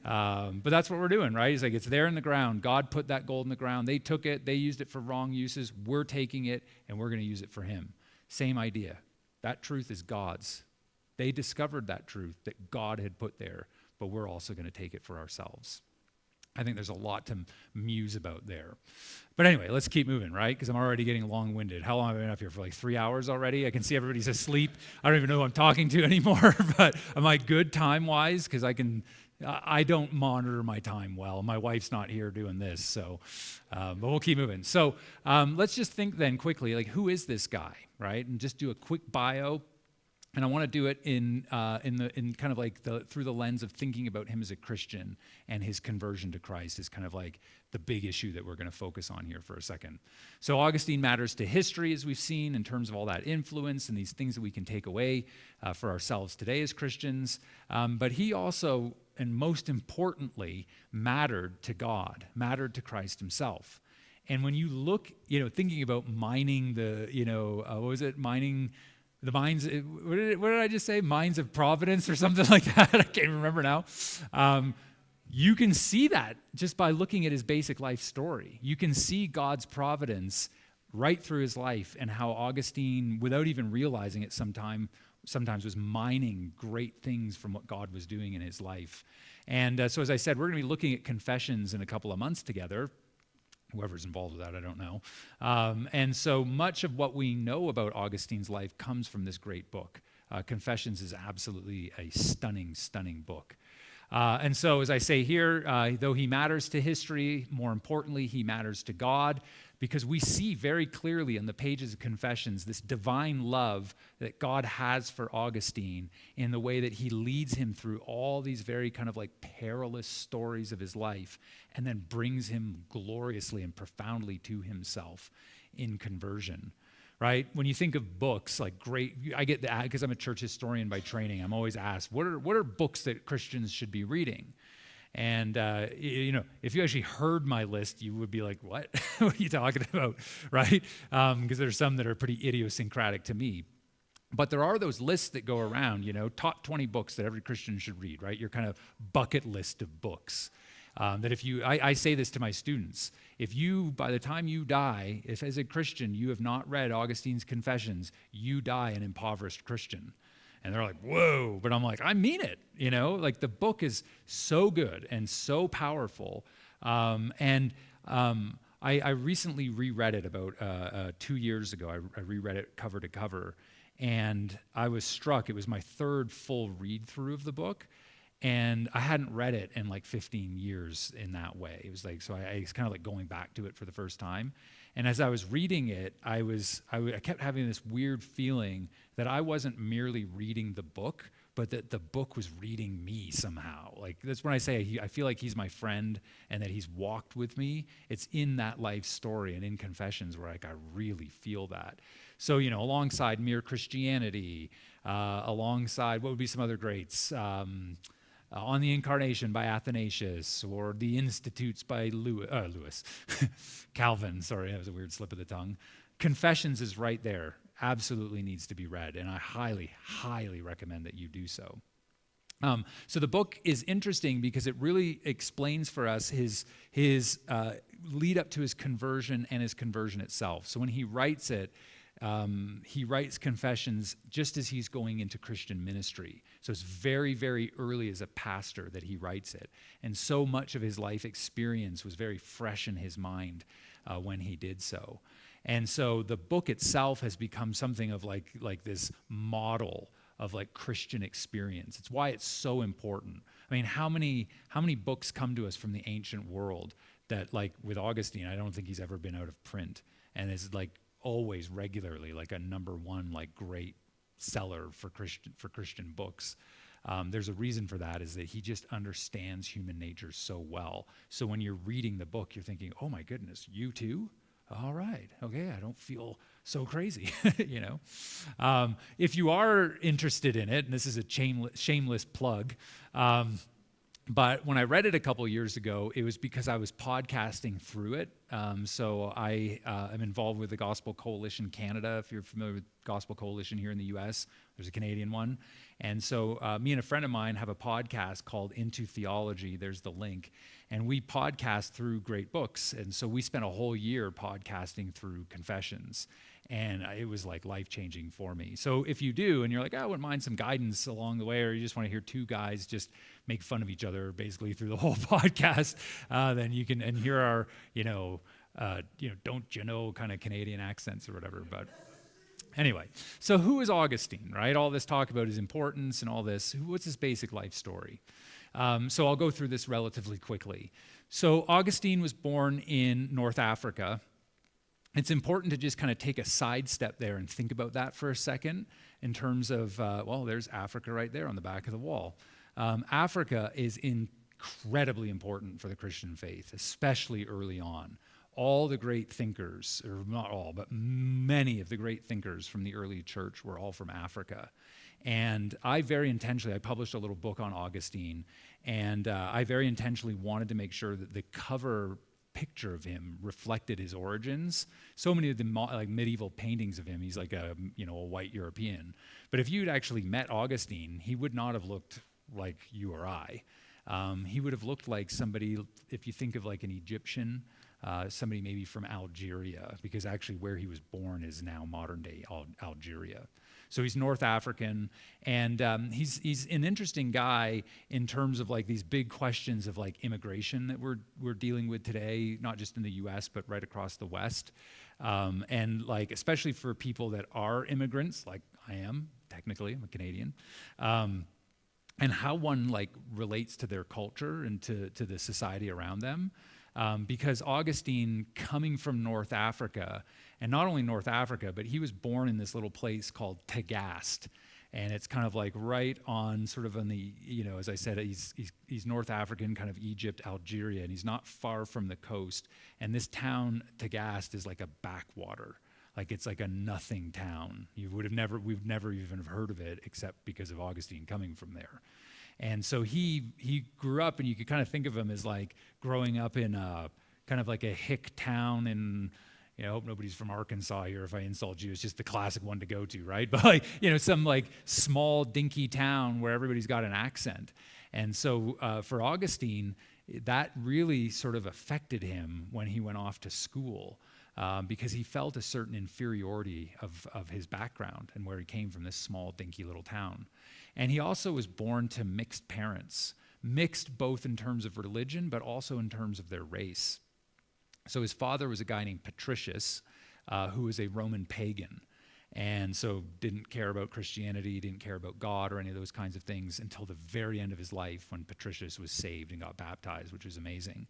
But that's what we're doing, right? He's like, it's there in the ground. God put that gold in the ground. They took it. They used it for wrong uses. We're taking it, and we're going to use it for him. Same idea. That truth is God's. They discovered that truth that God had put there, but we're also going to take it for ourselves. I think there's a lot to muse about there. But anyway, let's keep moving, right? Because I'm already getting long-winded. How long have I been up here for? Like 3 hours already? I can see everybody's asleep. I don't even know who I'm talking to anymore. But am I good time-wise? Because I don't monitor my time well. My wife's not here doing this, so but we'll keep moving. So let's just think then quickly, like, who is this guy, right? And just do a quick bio. And I want to do it in kind of like through the lens of thinking about him as a Christian and his conversion to Christ is kind of like the big issue that we're going to focus on here for a second. So Augustine matters to history, as we've seen, in terms of all that influence and these things that we can take away for ourselves today as Christians. But he also, and most importantly, mattered to God, mattered to Christ himself. And when you look, thinking about mining mining the mines, what did I just say? Mines of providence or something like that? I can't remember now. You can see that just by looking at his basic life story. You can see God's providence right through his life and how Augustine, without even realizing it sometimes was mining great things from what God was doing in his life. And so as I said, we're going to be looking at Confessions in a couple of months together. Whoever's involved with that, I don't know. And so much of what we know about Augustine's life comes from this great book. Confessions is absolutely a stunning, stunning book. And so, as I say here, though he matters to history, more importantly, he matters to God, because we see very clearly in the pages of Confessions this divine love that God has for Augustine in the way that he leads him through all these very kind of like perilous stories of his life and then brings him gloriously and profoundly to himself in conversion. Right? When you think of books, like I get that because I'm a church historian by training. I'm always asked, what are books that Christians should be reading? And, if you actually heard my list, you would be like, what? What are you talking about, right? Because there's some that are pretty idiosyncratic to me. But there are those lists that go around, top 20 books that every Christian should read, right? Your kind of bucket list of books. That I say this to my students, if you, by the time you die, if as a Christian you have not read Augustine's Confessions, you die an impoverished Christian. And they're like, whoa, but I'm like, I mean it, like the book is so good and so powerful. I recently reread it about 2 years ago. I reread it cover to cover, and I was struck. It was my third full read through of the book. And I hadn't read it in like 15 years in that way. It was like, so I was kind of like going back to it for the first time. And as I was reading it, I kept having this weird feeling that I wasn't merely reading the book, but that the book was reading me somehow. Like that's when I say I feel like he's my friend and that he's walked with me. It's in that life story and in Confessions where like I really feel that. So, alongside Mere Christianity, alongside what would be some other greats? On the Incarnation by Athanasius, or The Institutes by Lewis. Calvin, sorry, that was a weird slip of the tongue. Confessions is right there. Absolutely needs to be read, and I highly, highly recommend that you do so. So the book is interesting because it really explains for us his lead up to his conversion and his conversion itself. So when he writes it, he writes Confessions just as he's going into Christian ministry. So it's very, very early as a pastor that he writes it. And so much of his life experience was very fresh in his mind when he did so. And so the book itself has become something of like this model of like Christian experience. It's why it's so important. I mean, how many books come to us from the ancient world that, like with Augustine, I don't think he's ever been out of print, and is like always regularly like a number one like great seller for Christian books. There's a reason for that, is that he just understands human nature so well. So when you're reading the book, you're thinking, oh my goodness, you too? All right, okay, I don't feel so crazy, If you are interested in it, and this is a shameless plug, but when I read it a couple years ago, it was because I was podcasting through it. So I am involved with the Gospel Coalition Canada. If you're familiar with Gospel Coalition here in the U.S., there's a Canadian one. And so me and a friend of mine have a podcast called Into Theology. There's the link. And we podcast through great books. And so we spent a whole year podcasting through Confessions. And it was like life-changing for me. So if you do, and you're like, I wouldn't mind some guidance along the way, or you just want to hear two guys just make fun of each other basically through the whole podcast, then you can, and hear our, don't you know kind of Canadian accents or whatever. But anyway, so who is Augustine, right? All this talk about his importance and all this. What's his basic life story? So I'll go through this relatively quickly. So Augustine was born in North Africa. It's important to just kind of take a sidestep there and think about that for a second in terms of, there's Africa right there on the back of the wall. Africa is incredibly important for the Christian faith, especially early on. All the great thinkers, or not all, but many of the great thinkers from the early church were all from Africa. And I published a little book on Augustine, and I very intentionally wanted to make sure that the cover picture of him reflected his origins. So many of the medieval paintings of him, he's like a white European. But if you'd actually met Augustine, he would not have looked like you or I. He would have looked like somebody, if you think of like an Egyptian, somebody maybe from Algeria, because actually where he was born is now modern day Algeria. So he's North African, and he's an interesting guy in terms of like these big questions of like immigration that we're dealing with today, not just in the U.S. but right across the West, and like especially for people that are immigrants, like I am technically, I'm a Canadian. and how one like relates to their culture and to the society around them. Because Augustine, coming from North Africa, and not only North Africa, but he was born in this little place called Tagaste. And it's kind of like right on sort of on the, as I said, he's North African, kind of Egypt, Algeria, and he's not far from the coast. And this town, Tagaste, is like a backwater. Like it's like a nothing town. We've never even heard of it except because of Augustine coming from there. And so he grew up, and you could kind of think of him as like growing up in a kind of like a hick town in, I hope nobody's from Arkansas here if I insult you. It's just the classic one to go to, right? But like, some like small dinky town where everybody's got an accent. And so for Augustine, that really sort of affected him when he went off to school. Because he felt a certain inferiority of his background and where he came from, this small, dinky little town. And he also was born to mixed parents, mixed both in terms of religion, but also in terms of their race. So his father was a guy named Patricius, who was a Roman pagan, and so didn't care about Christianity, didn't care about God or any of those kinds of things until the very end of his life when Patricius was saved and got baptized, which was amazing.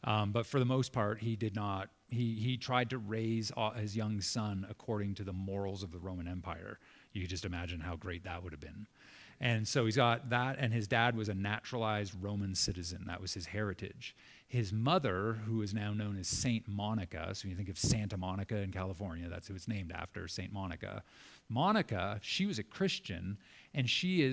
But for the most part, he did not. He tried to raise his young son according to the morals of the Roman Empire. You could just imagine how great that would have been. And so he's got that, and his dad was a naturalized Roman citizen. That was his heritage. His mother, who is now known as Saint Monica, so when you think of Santa Monica in California, that's who it's named after, Saint Monica. Monica, she was a Christian, and she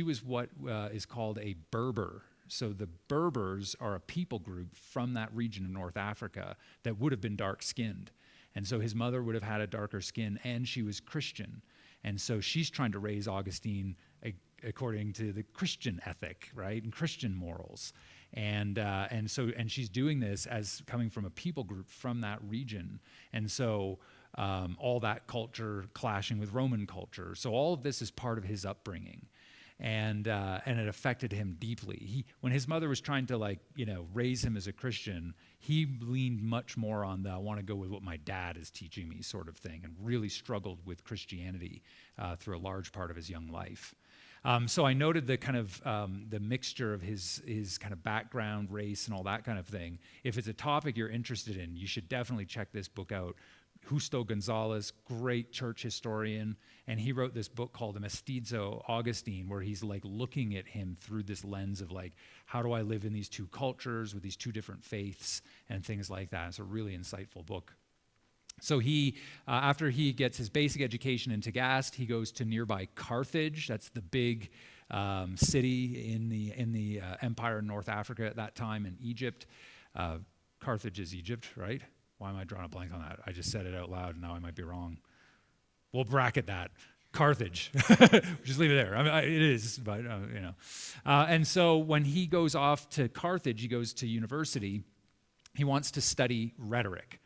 was what is called a Berber. So the Berbers are a people group from that region of North Africa that would have been dark-skinned. And so his mother would have had a darker skin, and she was Christian. And so she's trying to raise Augustine according to the Christian ethic, right, and Christian morals. And she's doing this as coming from a people group from that region. And so all that culture clashing with Roman culture. So all of this is part of his upbringing. And it affected him deeply. When his mother was trying to raise him as a Christian, he leaned much more on the I want to go with what my dad is teaching me sort of thing, and really struggled with Christianity through a large part of his young life. So I noted the kind of the mixture of his kind of background, race, and all that kind of thing. If it's a topic you're interested in, you should definitely check this book out. Justo Gonzalez, great church historian, and he wrote this book called The Mestizo Augustine, where he's like looking at him through this lens of like, how do I live in these two cultures with these two different faiths and things like that. It's a really insightful book. So he, after he gets his basic education in Tagaste, he goes to nearby Carthage. That's the big city in the empire in North Africa at that time, in Egypt. Carthage is Egypt, right? Why am I drawing a blank on that? I just said it out loud, and now I might be wrong. We'll bracket that. Carthage. Just leave it there. I mean, it is, but and so when he goes off to Carthage, he goes to university. He wants to study rhetoric.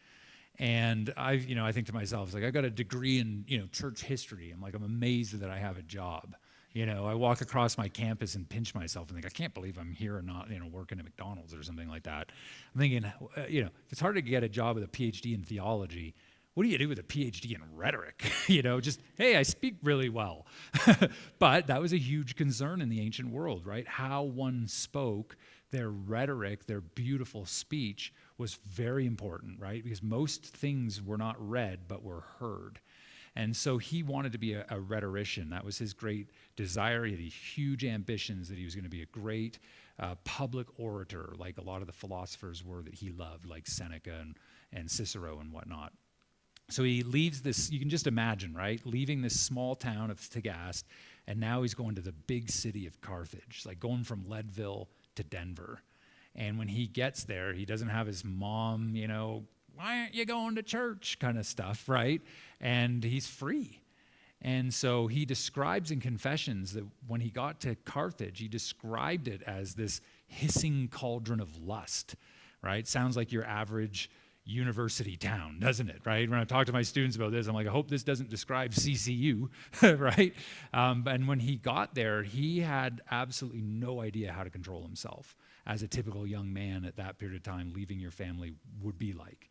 And I think to myself, it's like, I got a degree in, church history. I'm amazed that I have a job. I walk across my campus and pinch myself and think, I can't believe I'm here and not, working at McDonald's or something like that. I'm thinking, if it's hard to get a job with a PhD in theology, what do you do with a PhD in rhetoric? Just, hey, I speak really well. But that was a huge concern in the ancient world, right? How one spoke, their rhetoric, their beautiful speech was very important, right? Because most things were not read, but were heard. And so he wanted to be a rhetorician. That was his great desire. He had huge ambitions that he was going to be a great public orator, like a lot of the philosophers were that he loved, like Seneca and Cicero and whatnot. So he leaves this, you can just imagine, right? Leaving this small town of Tagaste, and now he's going to the big city of Carthage, like going from Leadville to Denver. And when he gets there, he doesn't have his mom, why aren't you going to church kind of stuff, right? And he's free. And so he describes in Confessions that when he got to Carthage, he described it as this hissing cauldron of lust, right? Sounds like your average university town, doesn't it, right? When I talk to my students about this, I'm like, I hope this doesn't describe CCU, right? And when he got there, he had absolutely no idea how to control himself, as a typical young man at that period of time, leaving your family would be like.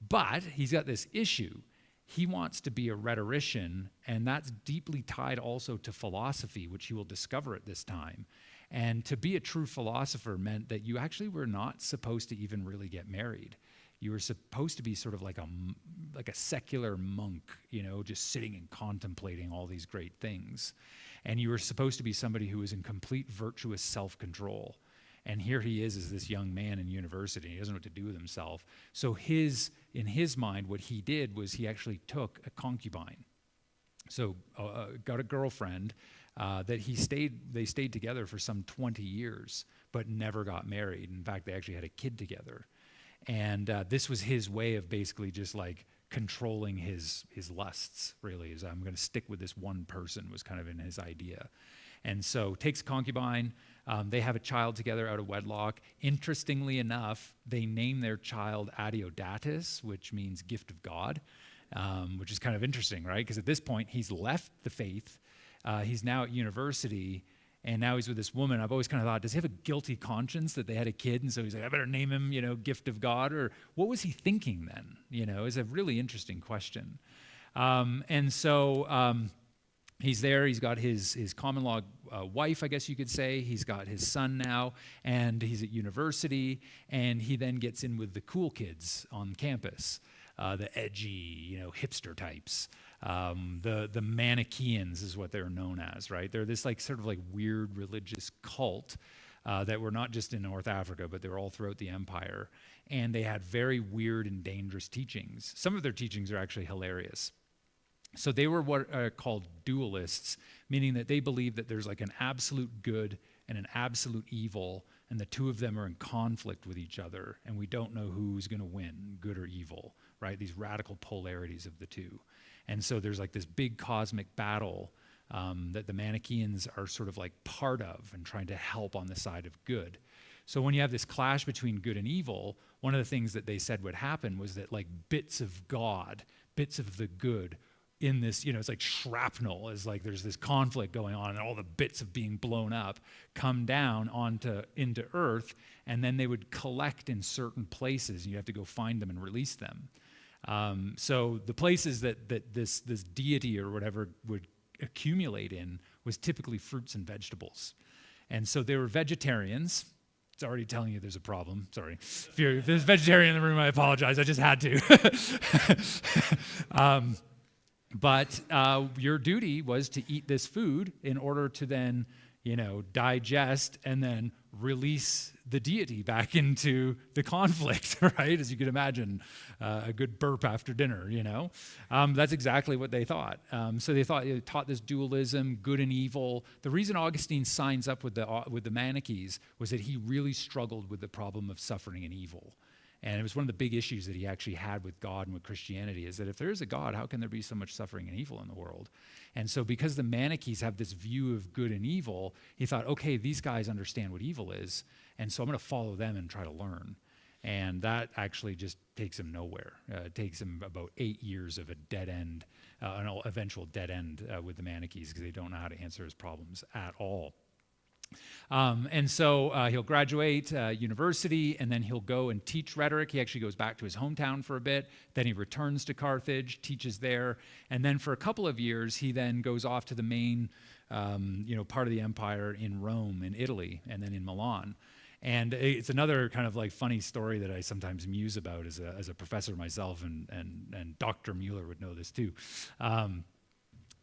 But he's got this issue, he wants to be a rhetorician, and that's deeply tied also to philosophy, which he will discover at this time. And to be a true philosopher meant that you actually were not supposed to even really get married. You were supposed to be sort of like a secular monk, just sitting and contemplating all these great things. And you were supposed to be somebody who was in complete virtuous self-control. And here he is this young man in university. He doesn't know what to do with himself. So in his mind, what he did was he actually took a concubine. So got a girlfriend that they stayed together for some 20 years, but never got married. In fact, they actually had a kid together. And this was his way of basically just like controlling his lusts, really, is I'm going to stick with this one person, was kind of in his idea. And so takes a concubine. They have a child together out of wedlock. Interestingly enough, they name their child Adeodatus, which means gift of God, which is kind of interesting, right? Because at this point, he's left the faith. He's now at university, and now he's with this woman. I've always kind of thought, does he have a guilty conscience that they had a kid? And so he's like, I better name him, gift of God. Or what was he thinking then? Is a really interesting question. And so he's there. He's got his common law wife, I guess you could say. He's got his son now, and he's at university. And he then gets in with the cool kids on campus, the edgy, hipster types. The Manichaeans is what they're known as, right? They're this sort of weird religious cult that were not just in North Africa, but they were all throughout the empire. And they had very weird and dangerous teachings. Some of their teachings are actually hilarious. So they were what are called dualists, meaning that they believe that there's an absolute good and an absolute evil, and the two of them are in conflict with each other, and we don't know who's going to win, good or evil, right? These radical polarities of the two. And so there's this big cosmic battle that the Manichaeans are sort of part of and trying to help on the side of good. So when you have this clash between good and evil, one of the things that they said would happen was that bits of God, bits of the good in this, it's like shrapnel, is there's this conflict going on, and all the bits of being blown up come down into Earth, and then they would collect in certain places, and you have to go find them and release them. So the places that this deity or whatever would accumulate in was typically fruits and vegetables. And so they were vegetarians. It's already telling you there's a problem. Sorry. If there's a vegetarian in the room, I apologize. I just had to. But your duty was to eat this food in order to then, digest and then release the deity back into the conflict, right? As you could imagine, a good burp after dinner, That's exactly what they thought. So they taught this dualism, good and evil. The reason Augustine signs up with the Manichees was that he really struggled with the problem of suffering and evil. And it was one of the big issues that he actually had with God and with Christianity, is that if there is a God, how can there be so much suffering and evil in the world? And so because the Manichees have this view of good and evil, he thought, okay, these guys understand what evil is, and so I'm going to follow them and try to learn. And that actually just takes him nowhere. It takes him about 8 years of a dead end, an eventual dead end with the Manichees, because they don't know how to answer his problems at all. And so he'll graduate university, and then he'll go and teach rhetoric. He actually goes back to his hometown for a bit. Then he returns to Carthage, teaches there. And then for a couple of years, he then goes off to the main part of the empire in Rome, in Italy, and then in Milan. And it's another kind of funny story that I sometimes muse about as a professor myself, and Dr. Mueller would know this too.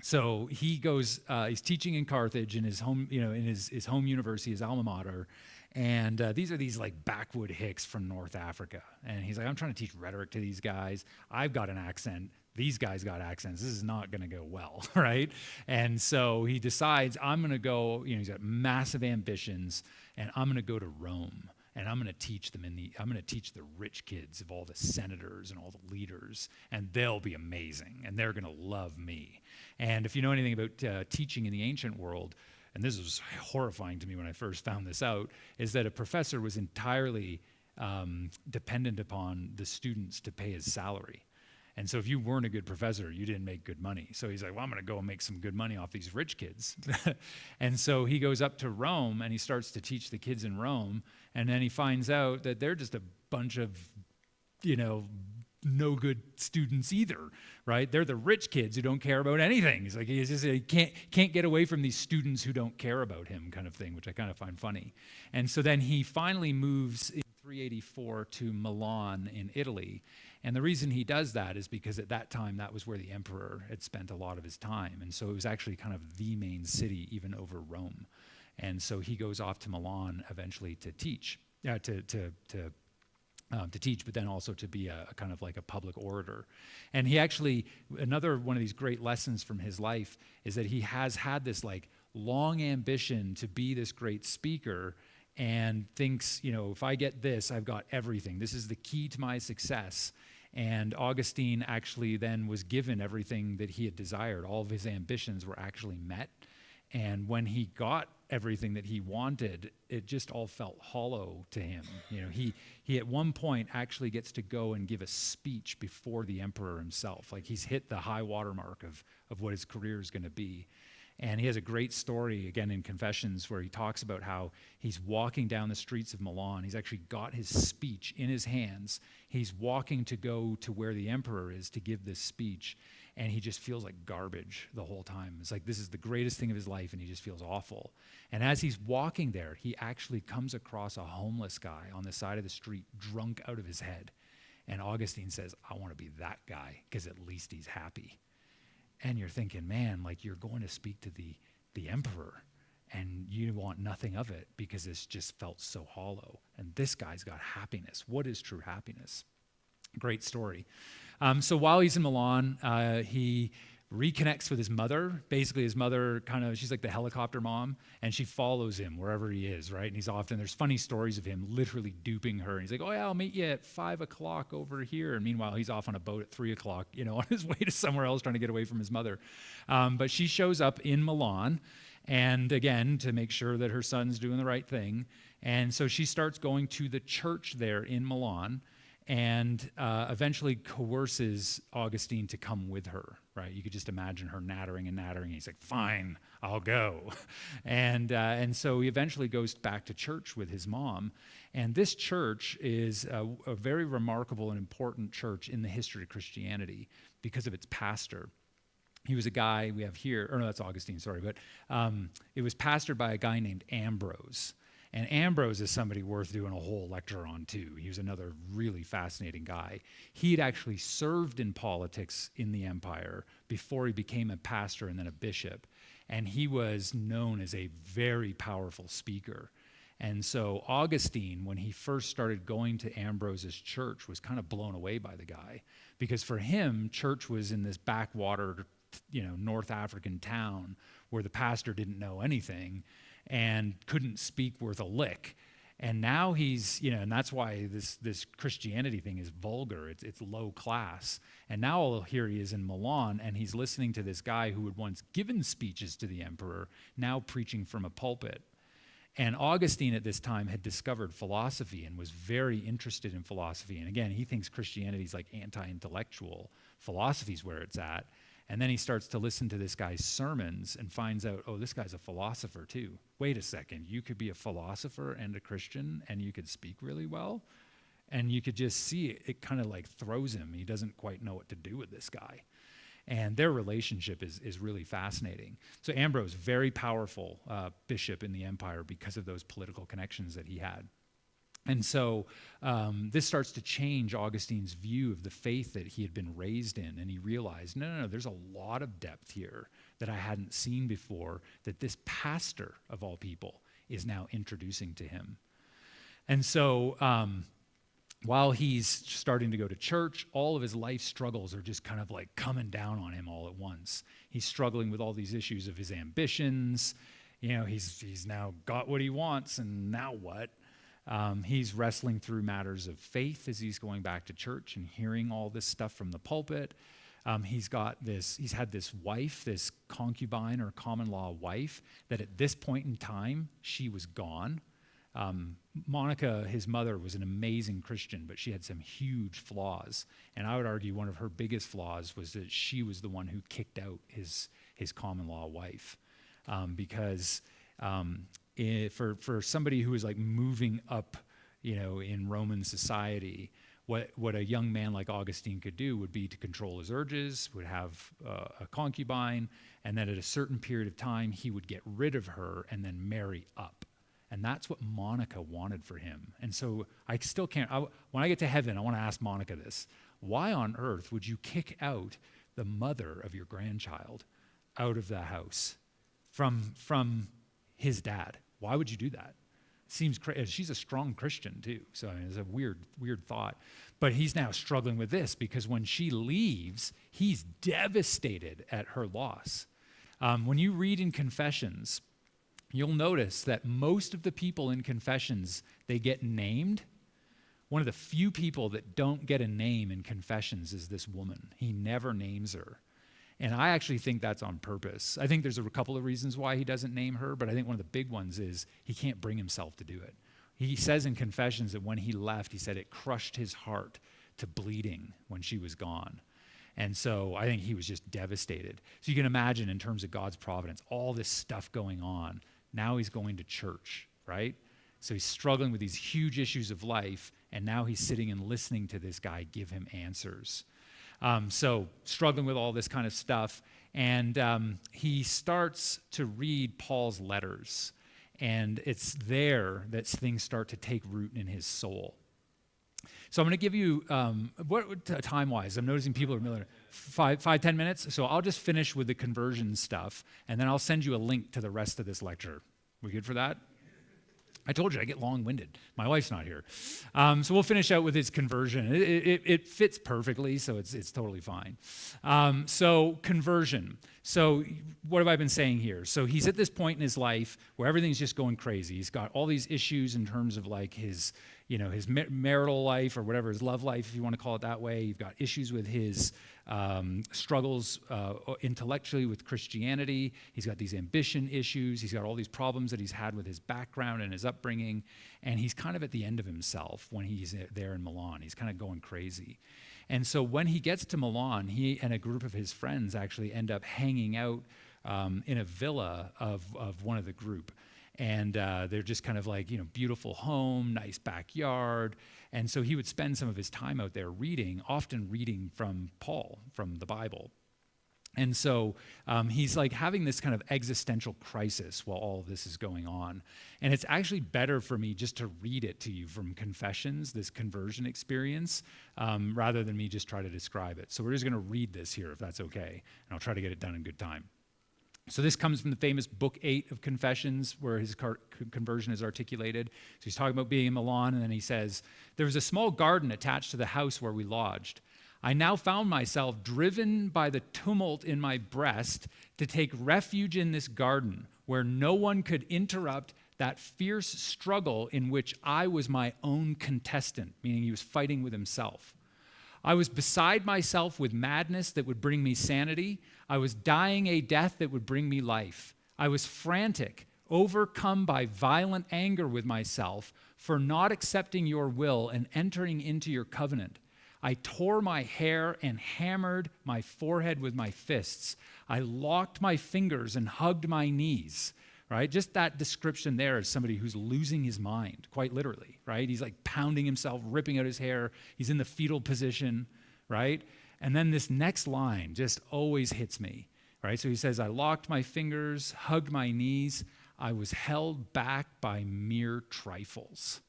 So he goes, he's teaching in Carthage in his home, in his home university, his alma mater. And these are these backwood hicks from North Africa. And he's like, I'm trying to teach rhetoric to these guys. I've got an accent. These guys got accents. This is not going to go well, right? And so he decides, I'm going to go, he's got massive ambitions, and I'm going to go to Rome. And I'm going to teach them I'm going to teach the rich kids of all the senators and all the leaders, and they'll be amazing, and they're going to love me. And if you know anything about teaching in the ancient world, and this was horrifying to me when I first found this out, is that a professor was entirely dependent upon the students to pay his salary. And so if you weren't a good professor, you didn't make good money. So he's like, well, I'm going to go and make some good money off these rich kids. And so he goes up to Rome, and he starts to teach the kids in Rome. And then he finds out that they're just a bunch of, no good students either, right? They're the rich kids who don't care about anything. He's like, he can't get away from these students who don't care about him, kind of thing, which I kind of find funny. And so then he finally moves in 384 to Milan in Italy. And the reason he does that is because at that time, that was where the emperor had spent a lot of his time. And so it was actually kind of the main city, even over Rome. And so he goes off to Milan eventually to teach, to teach, but then also to be a kind of like a public orator. And he actually, another one of these great lessons from his life is that he has had this like long ambition to be this great speaker, and thinks, if I get this, I've got everything. This is the key to my success. And Augustine actually then was given everything that he had desired. All of his ambitions were actually met. And when he got everything that he wanted, it just all felt hollow to him. He at one point actually gets to go and give a speech before the emperor himself. Like, he's hit the high watermark of what his career is going to be. And he has a great story, again, in Confessions, where he talks about how he's walking down the streets of Milan. He's actually got his speech in his hands. He's walking to go to where the emperor is to give this speech. And he just feels like garbage the whole time. It's like this is the greatest thing of his life, and he just feels awful. And as he's walking there, he actually comes across a homeless guy on the side of the street, drunk out of his head. And Augustine says, I want to be that guy, because at least he's happy. And you're thinking, man, like, you're going to speak to the emperor, and you want nothing of it because it's just felt so hollow. And this guy's got happiness. What is true happiness? Great story. So while he's in Milan, he reconnects with his mother. Basically, his mother she's like the helicopter mom, and she follows him wherever he is, right? And there's funny stories of him literally duping her. And he's like, oh yeah, I'll meet you at 5 o'clock over here. And meanwhile, he's off on a boat at 3 o'clock, on his way to somewhere else trying to get away from his mother. But she shows up in Milan, and again, to make sure that her son's doing the right thing. And so she starts going to the church there in Milan, and eventually coerces Augustine to come with her, right? You could just imagine her nattering and nattering. He's like, fine, I'll go. And so he eventually goes back to church with his mom. And this church is a very remarkable and important church in the history of Christianity because of its pastor. He was a guy we have here, or no, that's Augustine, sorry, but it was pastored by a guy named Ambrose. And Ambrose is somebody worth doing a whole lecture on, too. He was another really fascinating guy. He had actually served in politics in the empire before he became a pastor and then a bishop. And he was known as a very powerful speaker. And so Augustine, when he first started going to Ambrose's church, was kind of blown away by the guy. Because for him, church was in this backwater, North African town where the pastor didn't know anything and couldn't speak worth a lick. And now he's, and that's why this Christianity thing is vulgar. It's low class. And now here he is in Milan, and he's listening to this guy who had once given speeches to the emperor, now preaching from a pulpit. And Augustine at this time had discovered philosophy and was very interested in philosophy. And again, he thinks Christianity is like anti-intellectual. Philosophy is where it's at. And then he starts to listen to this guy's sermons and finds out, oh, this guy's a philosopher too. Wait a second, you could be a philosopher and a Christian and you could speak really well? And you could just see it kind of like throws him. He doesn't quite know what to do with this guy. And their relationship is really fascinating. So Ambrose, very powerful bishop in the empire because of those political connections that he had. And so this starts to change Augustine's view of the faith that he had been raised in. And he realized, no, there's a lot of depth here that I hadn't seen before, that this pastor, of all people, is now introducing to him. And so while he's starting to go to church, all of his life struggles are just kind of like coming down on him all at once. He's struggling with all these issues of his ambitions. He's now got what he wants, and now what? He's wrestling through matters of faith as he's going back to church and hearing all this stuff from the pulpit. He's had this wife, this concubine or common law wife, that at this point in time, she was gone. Monica, his mother, was an amazing Christian, but she had some huge flaws. And I would argue one of her biggest flaws was that she was the one who kicked out his common law wife. Because for somebody who was like moving up, in Roman society, What a young man like Augustine could do would be to control his urges, would have a concubine, and then at a certain period of time, he would get rid of her and then marry up. And that's what Monica wanted for him. And so I still can't, when I get to heaven, I want to ask Monica this. Why on earth would you kick out the mother of your grandchild out of the house from his dad? Why would you do that? Seems crazy. She's a strong Christian too, so I mean, it's a weird thought. But he's now struggling with this because when she leaves, he's devastated at her loss. When you read in Confessions, you'll notice that most of the people in Confessions, they get named. One of the few people that don't get a name in Confessions is this woman. He never names her. And I actually think that's on purpose. I think there's a couple of reasons why he doesn't name her, but I think one of the big ones is he can't bring himself to do it. He says in Confessions that when he left, he said it crushed his heart to bleeding when she was gone. And so I think he was just devastated. So you can imagine in terms of God's providence, all this stuff going on. Now he's going to church, right? So he's struggling with these huge issues of life, and now he's sitting and listening to this guy give him answers. So struggling with all this kind of stuff, and he starts to read Paul's letters, and it's there that things start to take root in his soul. So I'm going to give you, time-wise, I'm noticing people are 5-10 minutes, so I'll just finish with the conversion stuff, and then I'll send you a link to the rest of this lecture. We good for that? I told you I get long-winded. My wife's not here. So we'll finish out with his conversion. It fits perfectly, so it's totally fine. So conversion. So what have I been saying here? So he's at this point in his life where everything's just going crazy. He's got all these issues in terms of like his marital life or whatever, his love life, if you want to call it that way. You've got issues with his struggles intellectually with Christianity. He's got these ambition issues. He's got all these problems that he's had with his background and his upbringing. And he's kind of at the end of himself when he's there in Milan. He's kind of going crazy. And so when he gets to Milan, he and a group of his friends actually end up hanging out in a villa of one of the group. And they're just kind of like, beautiful home, nice backyard. And so he would spend some of his time out there often reading from Paul, from the Bible. And so he's like having this kind of existential crisis while all of this is going on. And it's actually better for me just to read it to you from Confessions, this conversion experience, rather than me just try to describe it. So we're just going to read this here, if that's okay. And I'll try to get it done in good time. So this comes from the famous Book 8 of Confessions, where his conversion is articulated. So he's talking about being in Milan, and then he says, "There was a small garden attached to the house where we lodged. I now found myself driven by the tumult in my breast to take refuge in this garden, where no one could interrupt that fierce struggle in which I was my own contestant," meaning he was fighting with himself. "I was beside myself with madness that would bring me sanity. I was dying a death that would bring me life. I was frantic, overcome by violent anger with myself for not accepting your will and entering into your covenant. I tore my hair and hammered my forehead with my fists. I locked my fingers and hugged my knees." Right? Just that description there is somebody who's losing his mind, quite literally, right? He's like pounding himself, ripping out his hair. He's in the fetal position, right? And then this next line just always hits me, right? So he says, "I locked my fingers, hugged my knees. I was held back by mere trifles."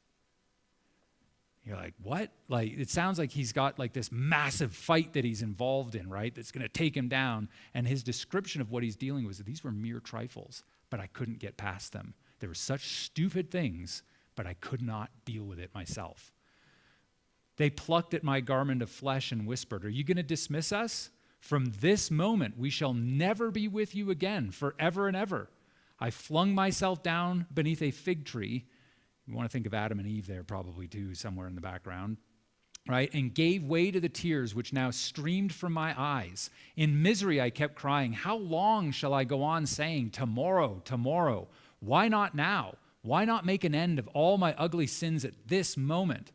You're like, what? Like, it sounds like he's got like this massive fight that he's involved in, right? That's going to take him down. And his description of what he's dealing with is that these were mere trifles, but I couldn't get past them. There were such stupid things, but I could not deal with it myself. "They plucked at my garment of flesh and whispered, 'Are you going to dismiss us? From this moment we shall never be with you again, forever and ever.' I flung myself down beneath a fig tree." You want to think of Adam and Eve there probably too, somewhere in the background. Right? "And gave way to the tears which now streamed from my eyes. In misery I kept crying, 'How long shall I go on saying, tomorrow, tomorrow? Why not now? Why not make an end of all my ugly sins at this moment?'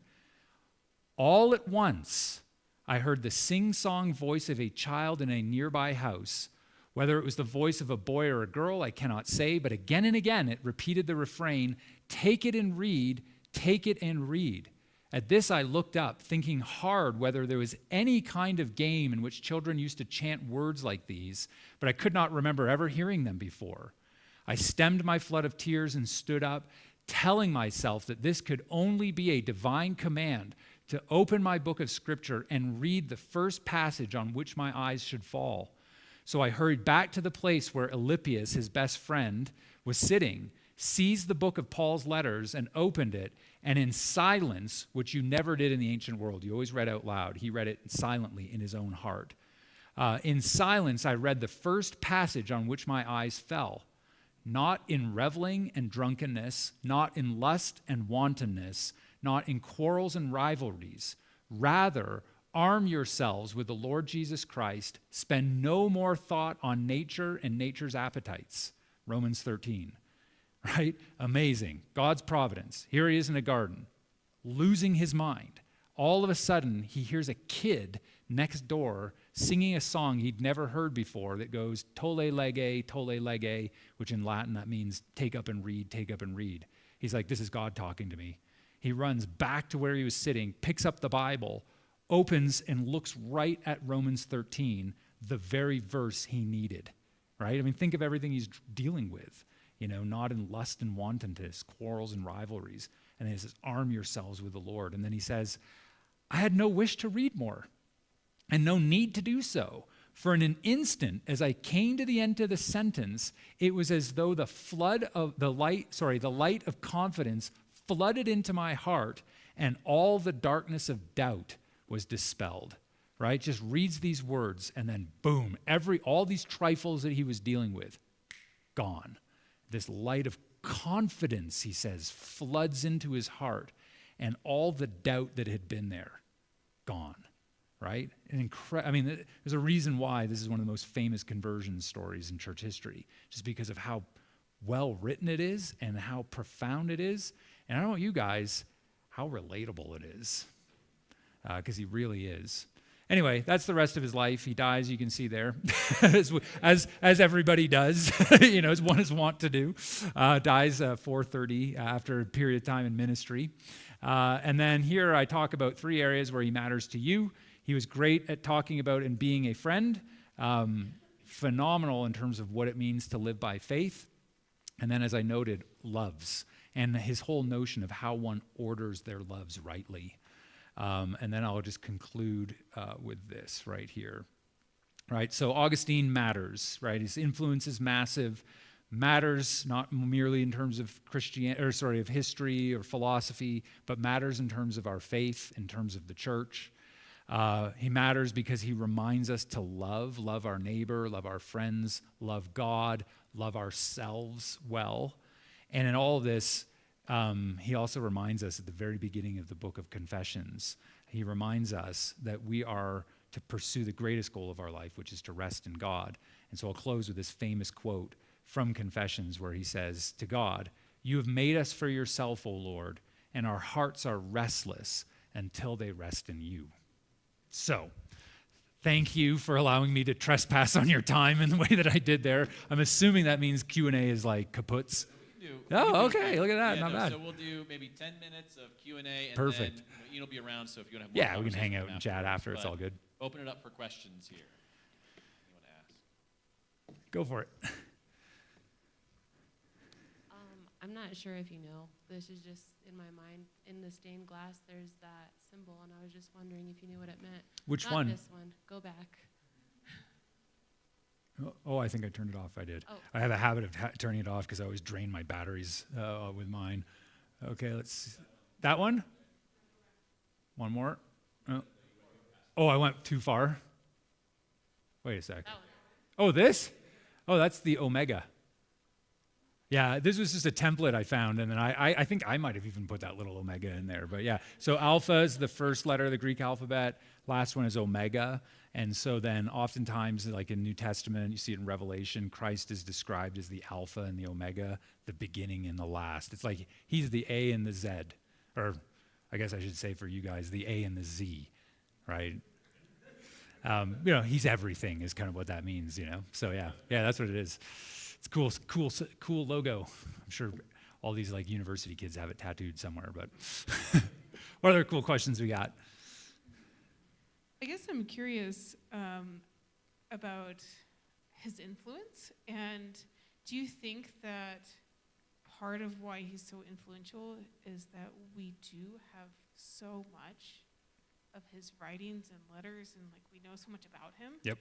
All at once I heard the sing-song voice of a child in a nearby house. Whether it was the voice of a boy or a girl, I cannot say, but again and again it repeated the refrain, 'Take it and read, take it and read.' At this I looked up, thinking hard whether there was any kind of game in which children used to chant words like these, but I could not remember ever hearing them before. I stemmed my flood of tears and stood up, telling myself that this could only be a divine command to open my book of Scripture and read the first passage on which my eyes should fall. So I hurried back to the place where Alypius, his best friend, was sitting, seized the book of Paul's letters and opened it, and in silence, which you never did in the ancient world, you always read out loud, he read it silently in his own heart. In silence, I read the first passage on which my eyes fell, not in reveling and drunkenness, not in lust and wantonness, not in quarrels and rivalries. Rather, arm yourselves with the Lord Jesus Christ. Spend no more thought on nature and nature's appetites. Romans 13. Right? Amazing. God's providence. Here he is in a garden, losing his mind. All of a sudden, he hears a kid next door singing a song he'd never heard before that goes, tolle lege, which in Latin that means take up and read, take up and read. He's like, this is God talking to me. He runs back to where he was sitting, picks up the Bible, opens and looks right at Romans 13, the very verse he needed. Right? I mean, think of everything he's dealing with. Not in lust and wantonness, quarrels and rivalries. And then he says, arm yourselves with the Lord. And then he says, I had no wish to read more and no need to do so. For in an instant, as I came to the end of the sentence, it was as though the light of confidence flooded into my heart, and all the darkness of doubt was dispelled. Right? Just reads these words, and then boom, all these trifles that he was dealing with, gone. This light of confidence, he says, floods into his heart, and all the doubt that had been there, gone, right? There's a reason why this is one of the most famous conversion stories in church history, just because of how well written it is and how profound it is. And I don't know you guys, how relatable it is, because he really is. Anyway, that's the rest of his life. He dies, you can see there, as everybody does, as one is wont to do. Dies 430 after a period of time in ministry. And then here I talk about 3 areas where he matters to you. He was great at talking about and being a friend, phenomenal in terms of what it means to live by faith. And then, as I noted, loves, and his whole notion of how one orders their loves rightly. And then I'll just conclude with this right here. Right, so Augustine matters, right? His influence is massive, matters not merely in terms of of history or philosophy, but matters in terms of our faith, in terms of the church. He matters because he reminds us to love our neighbor, love our friends, love God, love ourselves well. And in all of this, he also reminds us at the very beginning of the book of Confessions, he reminds us that we are to pursue the greatest goal of our life, which is to rest in God. And so I'll close with this famous quote from Confessions where he says to God, "You have made us for yourself, O Lord, and our hearts are restless until they rest in you." So, thank you for allowing me to trespass on your time in the way that I did there. I'm assuming that means Q&A is like kaputs. Oh, okay. Look at that. Not bad. So we'll do maybe 10 minutes of Q&A, and Perfect. then Ian will be around, so if you want to have more Yeah, we can hang out and chat after. It's but all good. Open it up for questions here. Anyone ask? Go for it. I'm not sure if you know. This is just in my mind. In the stained glass, there's that symbol, and I was just wondering if you knew what it meant. Which Not one? this one. Go back. Oh, I think I turned it off. I did. Oh. I have a habit of turning it off because I always drain my batteries with mine. Okay, let's. That one? One more? Oh, I went too far. Wait a sec. That one. Oh, this? Oh, that's the omega. Yeah, this was just a template I found, and then I think I might have even put that little omega in there. But yeah, so alpha is the first letter of the Greek alphabet. Last one is omega. And so then oftentimes, like in New Testament, you see it in Revelation, Christ is described as the alpha and the omega, the beginning and the last. It's like he's the A and the Z, or I guess I should say for you guys, the A and the Z, right? He's everything is kind of what that means, So yeah, that's what it is. It's cool logo. I'm sure all these like university kids have it tattooed somewhere, but What other cool questions we got? I guess I'm curious about his influence, and do you think that part of why he's so influential is that we do have so much of his writings and letters, and like we know so much about him? Yep.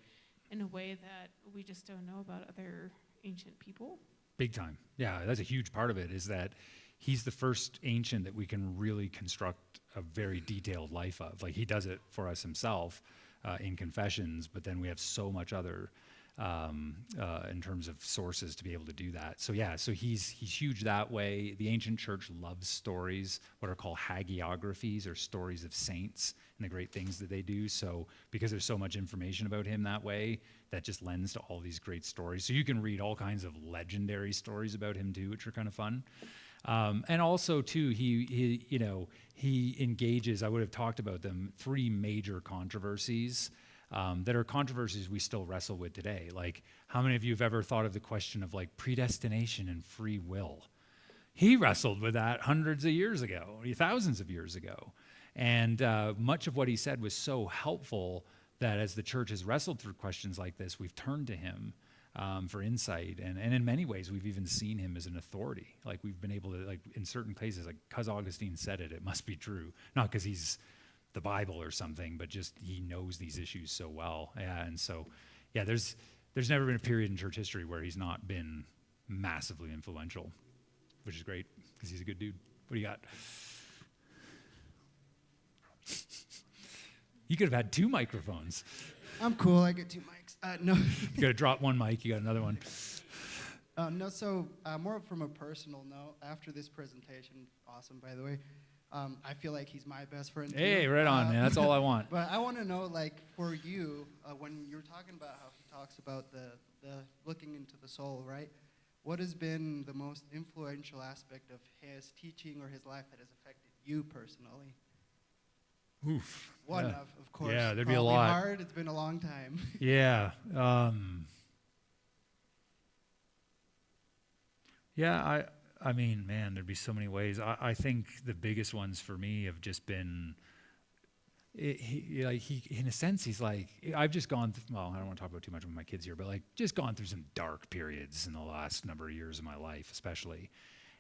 In a way that we just don't know about other ancient people? Big time. Yeah, that's a huge part of it, is that he's the first ancient that we can really construct a very detailed life of. Like, he does it for us himself in Confessions, but then we have so much other in terms of sources to be able to do that. So yeah, so he's huge that way. The ancient church loves stories, what are called hagiographies, or stories of saints and the great things that they do. So because there's so much information about him that way, that just lends to all these great stories. So you can read all kinds of legendary stories about him too, which are kind of fun. And also too, he engages, I would have talked about them, 3 major controversies that are controversies we still wrestle with today. Like, how many of you have ever thought of the question of like predestination and free will? He wrestled with that hundreds of years ago, thousands of years ago. And much of what he said was so helpful that as the church has wrestled through questions like this, we've turned to him for insight. And in many ways, we've even seen him as an authority. Like, we've been able to, like, in certain cases, like, because Augustine said it, it must be true. Not because he's the Bible or something, but just he knows these issues so well. Yeah, and so, yeah, there's never been a period in church history where he's not been massively influential, which is great because he's a good dude. What do you got? You could have had 2 microphones. I'm cool. I get 2 mics. No. You got to drop one mic. You got another one. No. So more from a personal note. After this presentation, awesome, by the way. I feel like he's my best friend. Hey, too. right on, man. That's all I want. But I want to know, like, for you, when you're talking about how he talks about the looking into the soul, right? What has been the most influential aspect of his teaching or his life that has affected you personally? Oof. One Yeah. of course. Yeah, there'd be a Probably lot. hard. It's been a long time. Yeah. Yeah, I mean, man, there'd be so many ways. I think the biggest ones for me have just been, he in a sense, he's like, I've just gone, well, I don't want to talk about too much with my kids here, but like just gone through some dark periods in the last number of years of my life, especially.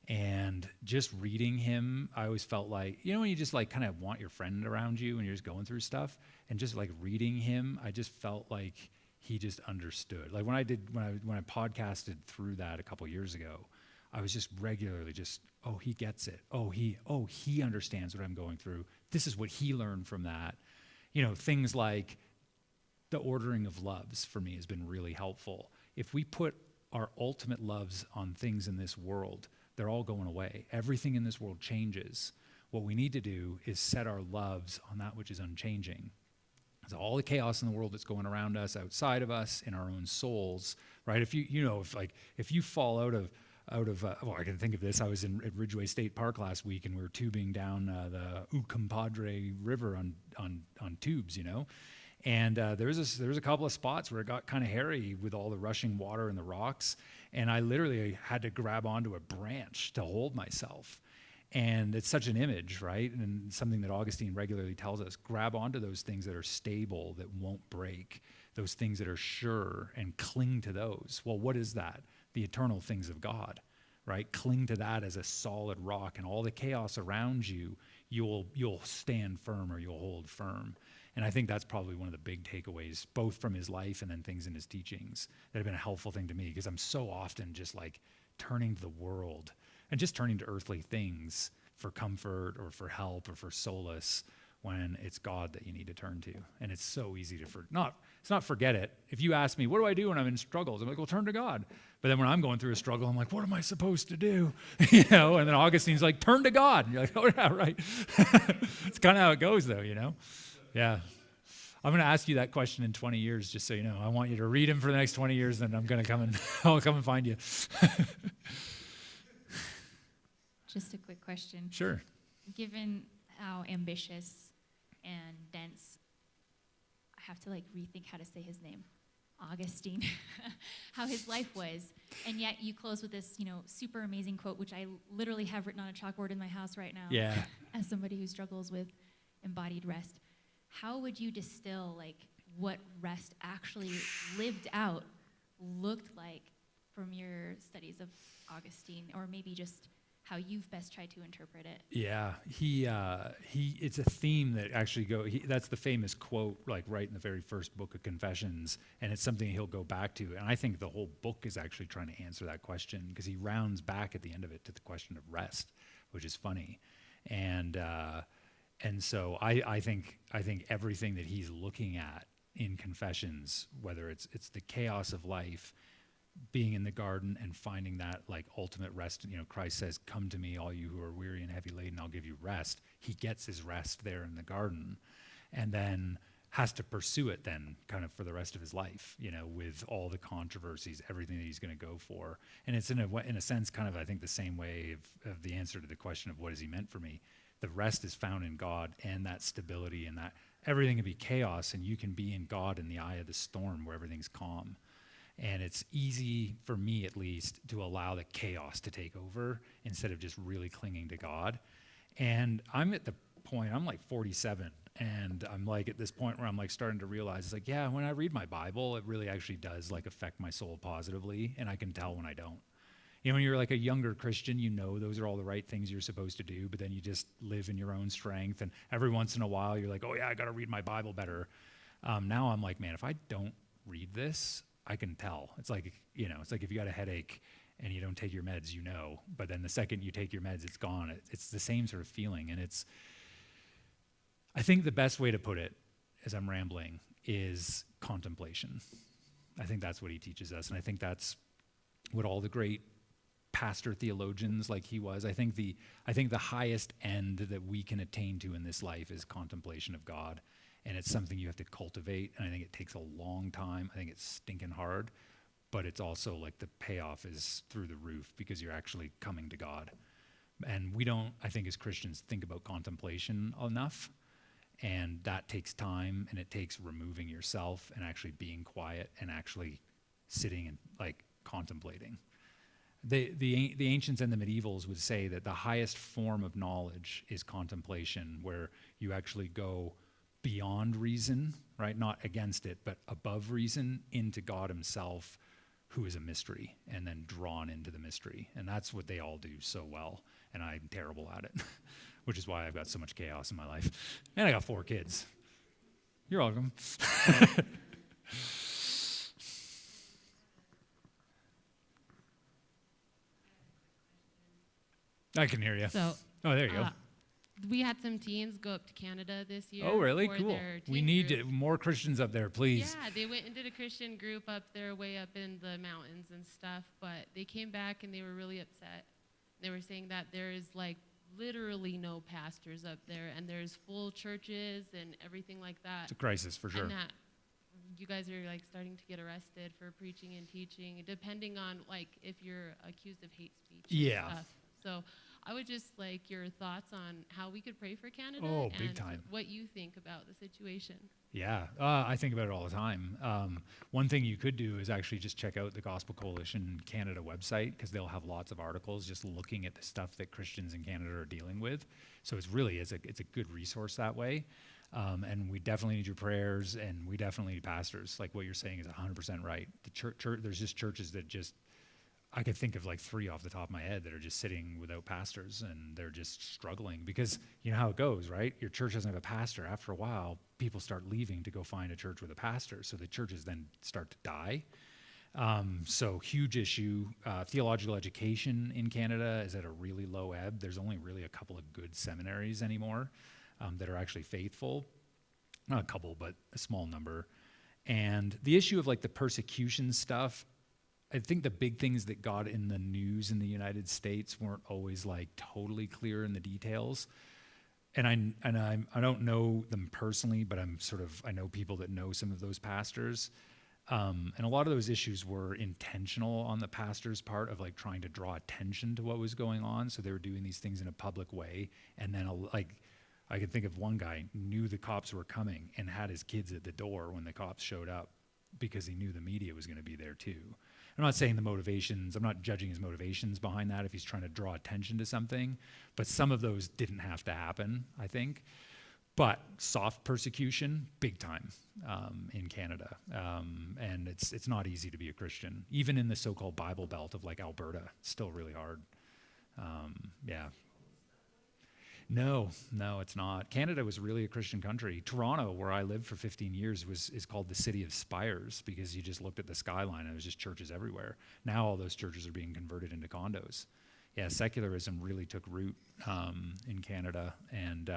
And just reading him, I always felt like, you know, when you just like kind of want your friend around you and you're just going through stuff, and just like reading him, I just felt like he just understood. Like when I podcasted through that a couple years ago, I was just regularly just, oh, he gets it. Oh, he understands what I'm going through. This is what he learned from that. You know, things like the ordering of loves for me has been really helpful. If we put our ultimate loves on things in this world, they're all going away. Everything in this world changes. What we need to do is set our loves on that which is unchanging. So all the chaos in the world that's going around us, outside of us, in our own souls, right? If if you fall out of I can think of this. I was at Ridgeway State Park last week, and we were tubing down the Ucumpadre River on tubes, you know. And there was a couple of spots where it got kind of hairy with all the rushing water and the rocks, and I literally had to grab onto a branch to hold myself. And it's such an image, right? And something that Augustine regularly tells us: grab onto those things that are stable, that won't break, those things that are sure, and cling to those. Well, what is that? The eternal things of God, right? Cling to that as a solid rock, and all the chaos around you, you'll stand firm, or you'll hold firm. And I think that's probably one of the big takeaways, both from his life and then things in his teachings, that have been a helpful thing to me, because I'm so often just like turning to the world and just turning to earthly things for comfort or for help or for solace, when it's God that you need to turn to. And it's so easy to it's not forget it. If you ask me, what do I do when I'm in struggles? I'm like, well, turn to God. But then when I'm going through a struggle, I'm like, what am I supposed to do? You know, and then Augustine's like, turn to God. And you're like, oh yeah, right. It's kind of how it goes though, you know? Yeah. I'm going to ask you that question in 20 years, just so you know. I want you to read him for the next 20 years, then I'm going to I'll come and find you. Just a quick question. Sure. Given how ambitious and dense, I have to like rethink how to say his name, Augustine, how his life was, and yet you close with this, super amazing quote, which I literally have written on a chalkboard in my house right now. Yeah. as somebody who struggles with embodied rest, how would you distill like what rest actually lived out looked like from your studies of Augustine, or maybe just how you've best tried to interpret it? Yeah, it's a theme that actually that's the famous quote, like right in the very first book of Confessions, and it's something he'll go back to. And I think the whole book is actually trying to answer that question, because he rounds back at the end of it to the question of rest, which is funny. And so I think everything that he's looking at in Confessions, whether it's the chaos of life, being in the garden and finding that like ultimate rest. Christ says, "Come to me, all you who are weary and heavy laden, I'll give you rest." He gets his rest there in the garden, and then has to pursue it then kind of for the rest of his life, with all the controversies, everything that he's going to go for. And it's in a sense kind of, I think, the same way of the answer to the question of what has he meant for me. The rest is found in God, and that stability, and that everything can be chaos, and you can be in God in the eye of the storm where everything's calm. And it's easy, for me at least, to allow the chaos to take over instead of just really clinging to God. And I'm at the point, I'm like 47, and I'm like at this point where I'm like starting to realize, it's like, yeah, when I read my Bible, it really actually does like affect my soul positively, and I can tell when I don't. When you're like a younger Christian, those are all the right things you're supposed to do, but then you just live in your own strength, and every once in a while you're like, oh yeah, I got to read my Bible better. Now I'm like, man, if I don't read this, I can tell. It's like, it's like if you got a headache and you don't take your meds, but then the second you take your meds, it's gone. It's the same sort of feeling. And I think the best way to put it, as I'm rambling, is contemplation. I think that's what he teaches us. And I think that's what all the great pastor theologians like he was, I think the highest end that we can attain to in this life is contemplation of God. And it's something you have to cultivate, and I think it takes a long time. I think it's stinking hard, but it's also like the payoff is through the roof because you're actually coming to God. And we don't, I think as Christians, think about contemplation enough, and that takes time, and it takes removing yourself and actually being quiet and actually sitting and like contemplating. The ancients and the medievals would say that the highest form of knowledge is contemplation, where you actually go beyond reason, right? Not against it, but above reason into God himself, who is a mystery, and then drawn into the mystery. And that's what they all do so well, and I'm terrible at it, which is why I've got so much chaos in my life. And I got 4 kids. You're welcome. I can hear you. So, oh, there you go. We had some teens go up to Canada this year. Oh, really? for Cool. their teen We need group. more Christians up there, please. Yeah, they went and did a Christian group up there, way up in the mountains and stuff. But they came back and they were really upset. They were saying that there is like literally no pastors up there, and there's full churches and everything like that. It's a crisis for sure. And that you guys are like starting to get arrested for preaching and teaching, depending on like if you're accused of hate speech. Yeah. And stuff. So I would just like your thoughts on how we could pray for Canada. Oh, big and time. what you think about the situation. Yeah, I think about it all the time. One thing you could do is actually just check out the Gospel Coalition Canada website, because they'll have lots of articles just looking at the stuff that Christians in Canada are dealing with. So it's a good resource that way. And we definitely need your prayers, and we definitely need pastors. Like what you're saying is 100% right. The church, there's just churches that just, I could think of like 3 off the top of my head that are just sitting without pastors, and they're just struggling because you know how it goes, right? Your church doesn't have a pastor. After a while, people start leaving to go find a church with a pastor. So the churches then start to die. So huge issue. Theological education in Canada is at a really low ebb. There's only really a couple of good seminaries anymore that are actually faithful. Not a couple, but a small number. And the issue of like the persecution stuff, I think the big things that got in the news in the United States weren't always like totally clear in the details. And I don't know them personally, but I know people that know some of those pastors. And a lot of those issues were intentional on the pastor's part of like trying to draw attention to what was going on. So they were doing these things in a public way. And then I can think of one guy knew the cops were coming and had his kids at the door when the cops showed up, because he knew the media was going to be there too. I'm not saying the motivations, I'm not judging his motivations behind that if he's trying to draw attention to something, but some of those didn't have to happen, I think. But soft persecution, big time in Canada. And it's not easy to be a Christian. Even in the so-called Bible Belt of like Alberta, it's still really hard. Yeah. No, it's not. Canada was really a Christian country. Toronto, where I lived for 15 years, is called the city of spires because you just looked at the skyline and there was just churches everywhere. Now all those churches are being converted into condos. Yeah, secularism really took root in Canada. And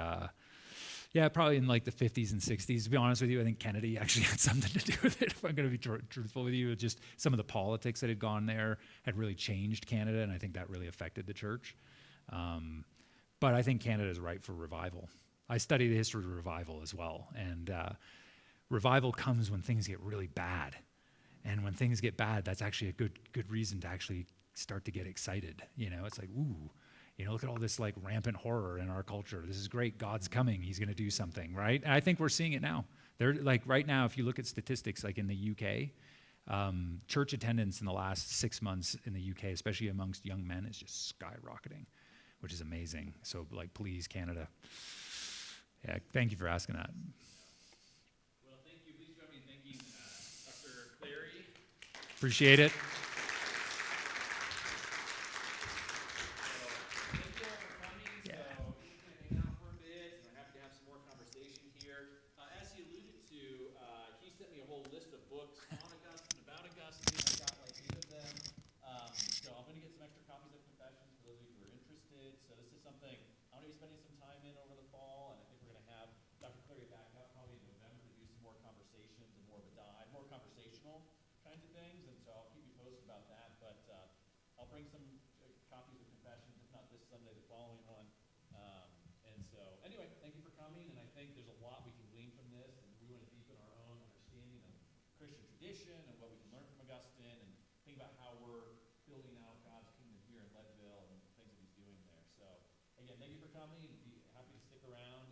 yeah, probably in like the 50s and 60s. To be honest with you, I think Kennedy actually had something to do with it, if I'm going to be truthful with you. Just some of the politics that had gone there had really changed Canada, and I think that really affected the church. But I think Canada is ripe for revival. I study the history of revival as well, and revival comes when things get really bad. And when things get bad, that's actually a good reason to actually start to get excited. You know, it's like, ooh, you know, look at all this like rampant horror in our culture. This is great. God's coming. He's going to do something, right? And I think we're seeing it now. They're like right now, if you look at statistics, like in the UK, church attendance in the last 6 months in the UK, especially amongst young men, is just skyrocketing, which is amazing. So, like, please, Canada. Yeah, thank you for asking that. Well, thank you. Please join me in thanking Dr. Clary. Appreciate it. Bring some copies of Confessions, if not this Sunday, the following one. And so, anyway, thank you for coming, and I think there's a lot we can glean from this, and we want to deepen our own understanding of Christian tradition and what we can learn from Augustine, and think about how we're building out God's kingdom here in Leadville and things that he's doing there. So, again, thank you for coming, and be happy to stick around.